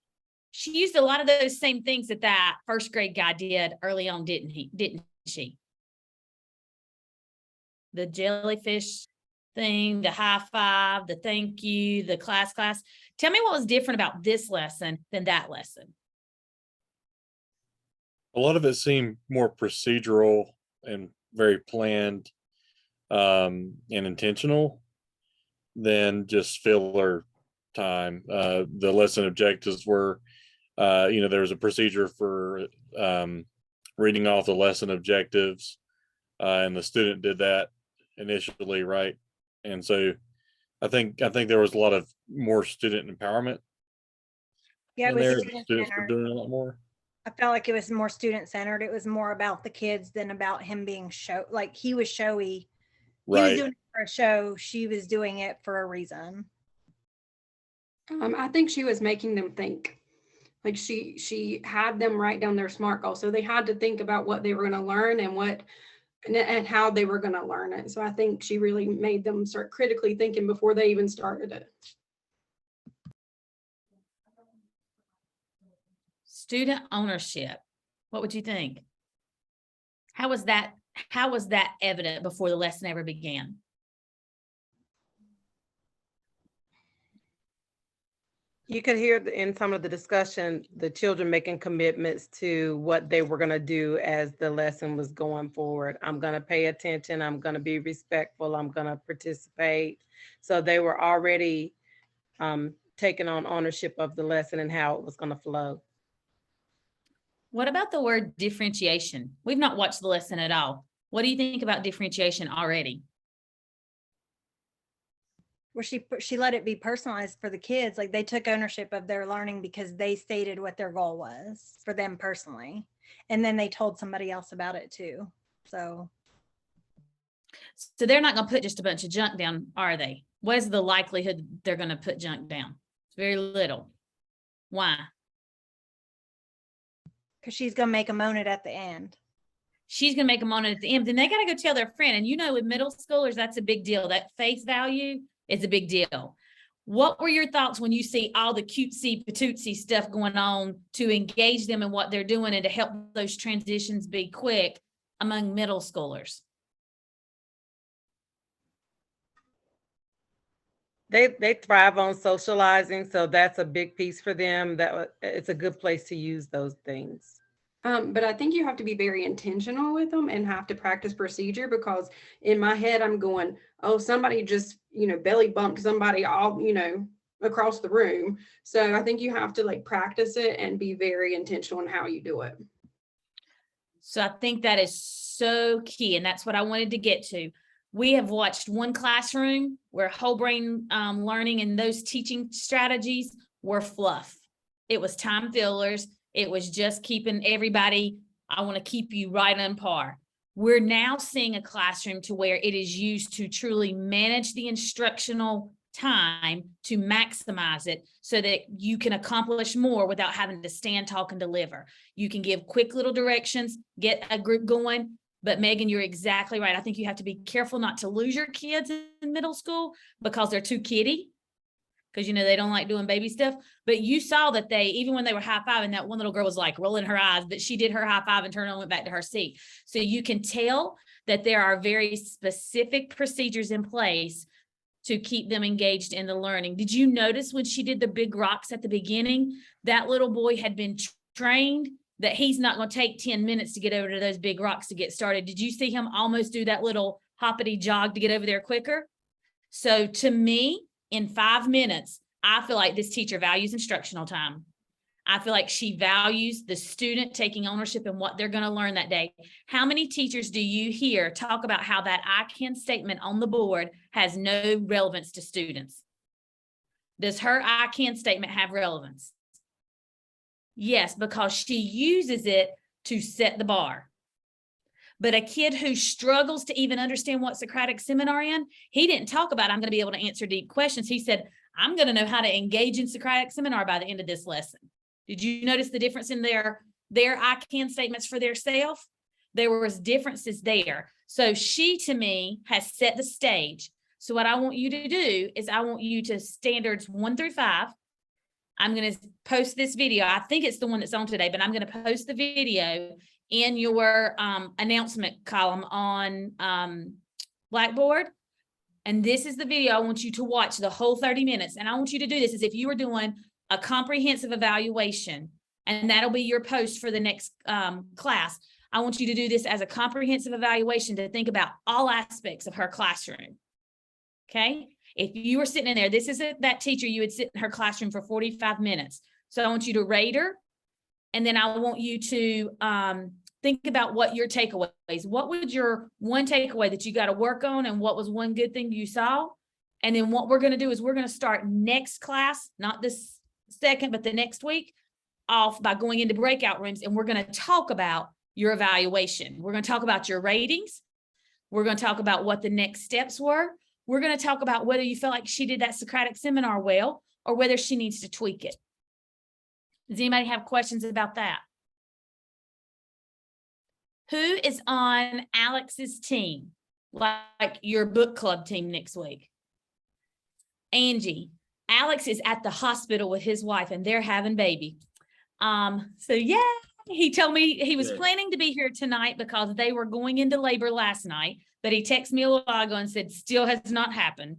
she used a lot of those same things that first grade guy did early on, didn't she? The jellyfish thing, the high five, the thank you, the class. Tell me what was different about this lesson than that lesson.
A lot of it seemed more procedural and very planned and intentional than just filler time. The lesson objectives were, there was a procedure for reading off the lesson objectives, and the student did that initially, right? And so I think there was a lot of more student empowerment.
Yeah, it
in
was
there.
student
Students were
centered.
doing a lot more.
I felt like it was more student centered. It was more about the kids than about him being like he was showy. He was
Right.
doing it for a show. She was doing it for a reason.
I think she was making them think. Like she had them write down their SMART goal. So they had to think about what they were going to learn and how they were going to learn it. So I think she really made them start critically thinking before they even started it.
Student ownership. What would you think? How was that evident before the lesson ever began?
You could hear in some of the discussion, the children making commitments to what they were going to do as the lesson was going forward. I'm going to pay attention. I'm going to be respectful. I'm going to participate. So they were already taking on ownership of the lesson and how it was going to flow.
What about the word differentiation? We've not watched the lesson at all. What do you think about differentiation already?
Where she let it be personalized for the kids. Like they took ownership of their learning because they stated what their goal was for them personally. And then they told somebody else about it too. So
they're not going to put just a bunch of junk down, are they? What is the likelihood they're going to put junk down? It's very little. Why?
Because she's going to make them own it at the end.
She's going to make them own it at the end. Then they got to go tell their friend. And with middle schoolers, that's a big deal. That face value is a big deal. What were your thoughts when you see all the cutesy patootsy stuff going on to engage them in what they're doing and to help those transitions be quick among middle schoolers?
They thrive on socializing, so that's a big piece for them. It's a good place to use those things.
But I think you have to be very intentional with them and have to practice procedure, because in my head I'm going, oh, somebody just, belly bumped somebody all, across the room. So I think you have to like practice it and be very intentional in how you do it.
So I think that is so key. And that's what I wanted to get to. We have watched one classroom where whole brain learning and those teaching strategies were fluff. It was time fillers. It was just keeping everybody, I want to keep you right on par. We're now seeing a classroom to where it is used to truly manage the instructional time to maximize it so that you can accomplish more without having to stand, talk, and deliver. You can give quick little directions, get a group going. But Megan, you're exactly right. I think you have to be careful not to lose your kids in middle school because they're too kiddie, because they don't like doing baby stuff. But you saw that they, even when they were high-fiving, that one little girl was like rolling her eyes, but she did her high five and turned and went back to her seat. So you can tell that there are very specific procedures in place to keep them engaged in the learning. Did you notice when she did the big rocks at the beginning, that little boy had been trained that he's not going to take 10 minutes to get over to those big rocks to get started? Did you see him almost do that little hoppity jog to get over there quicker? So to me, in 5 minutes, I feel like this teacher values instructional time. I feel like she values the student taking ownership in what they're going to learn that day. How many teachers do you hear talk about how that I can statement on the board has no relevance to students? Does her I can statement have relevance? Yes, because she uses it to set the bar. But a kid who struggles to even understand what Socratic seminar in, he didn't talk about, I'm going to be able to answer deep questions. He said, I'm going to know how to engage in Socratic seminar by the end of this lesson. Did you notice the difference in their I can statements for their self? There was differences there. So she, to me, has set the stage. So what I want you to do is I want you to standards 1 through 5. I'm going to post this video. I think it's the one that's on today, but I'm going to post the video in your announcement column on Blackboard. And this is the video I want you to watch the whole 30 minutes. And I want you to do this as if you were doing a comprehensive evaluation, and that'll be your post for the next class. I want you to do this as a comprehensive evaluation to think about all aspects of her classroom. Okay. If you were sitting in there, this is that teacher, you would sit in her classroom for 45 minutes. So I want you to rate her. And then I want you to think about what your takeaways, what would your one takeaway that you got to work on, and what was one good thing you saw? And then what we're going to do is we're going to start next class, not this second, but the next week, off by going into breakout rooms. And we're going to talk about your evaluation. We're going to talk about your ratings. We're going to talk about what the next steps were. We're going to talk about whether you feel like she did that Socratic seminar well, or whether she needs to tweak it. Does anybody have questions about that? Who is on Alex's team, like your book club team next week? Angie. Alex is at the hospital with his wife and they're having baby. So yeah, he told me he was planning to be here tonight because they were going into labor last night, but he texted me a little while ago and said still has not happened.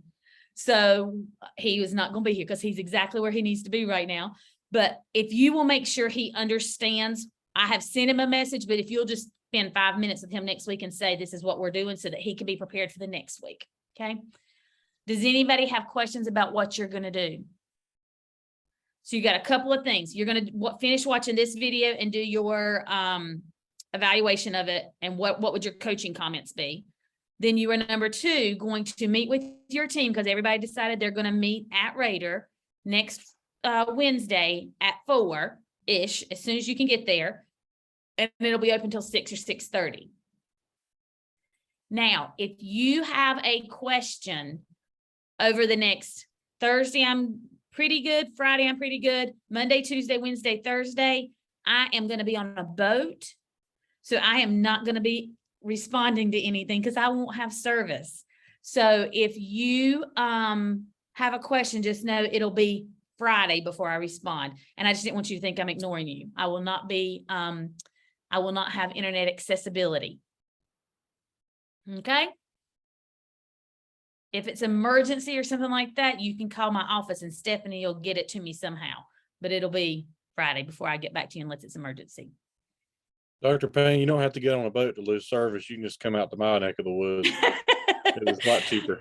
So he was not going to be here because he's exactly where he needs to be right now. But if you will make sure he understands, I have sent him a message, but if you'll just spend 5 minutes with him next week and say, this is what we're doing so that he can be prepared for the next week. Okay. Does anybody have questions about what you're going to do? So you got a couple of things. You're going to finish watching this video and do your evaluation of it. And what would your coaching comments be? Then you are number 2, going to meet with your team because everybody decided they're going to meet at Raider next Wednesday at 4-ish, as soon as you can get there. And it'll be open till 6 or 6:30. Now, if you have a question over the next Thursday, I'm pretty good. Friday, I'm pretty good. Monday, Tuesday, Wednesday, Thursday, I am going to be on a boat. So I am not going to be responding to anything because I won't have service. So if you have a question, just know it'll be Friday before I respond. And I just didn't want you to think I'm ignoring you. I will not be, I will not have internet accessibility. Okay. If it's emergency or something like that, you can call my office and Stephanie will get it to me somehow. But it'll be Friday before I get back to you unless it's emergency.
Dr. Payne, you don't have to get on a boat to lose service. You can just come out to my neck of the woods. It is a lot cheaper.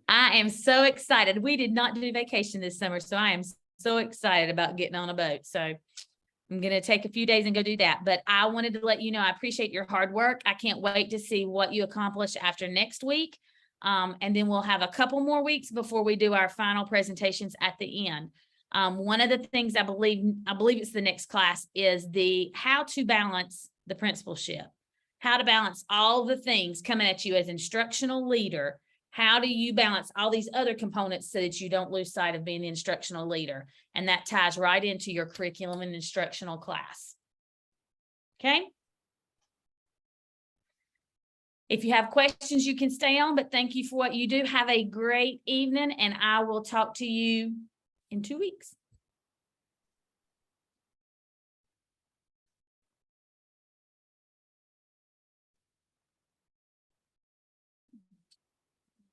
I am so excited. We did not do vacation this summer, so I am so excited about getting on a boat. So I'm going to take a few days and go do that. But I wanted to let you know, I appreciate your hard work. I can't wait to see what you accomplish after next week. And then we'll have a couple more weeks before we do our final presentations at the end. One of the things I believe it's the next class is the how to balance the principalship, how to balance all the things coming at you as instructional leader. How do you balance all these other components so that you don't lose sight of being the instructional leader? And that ties right into your curriculum and instructional class. Okay. If you have questions, you can stay on, but thank you for what you do. Have a great evening, and I will talk to you in 2 weeks.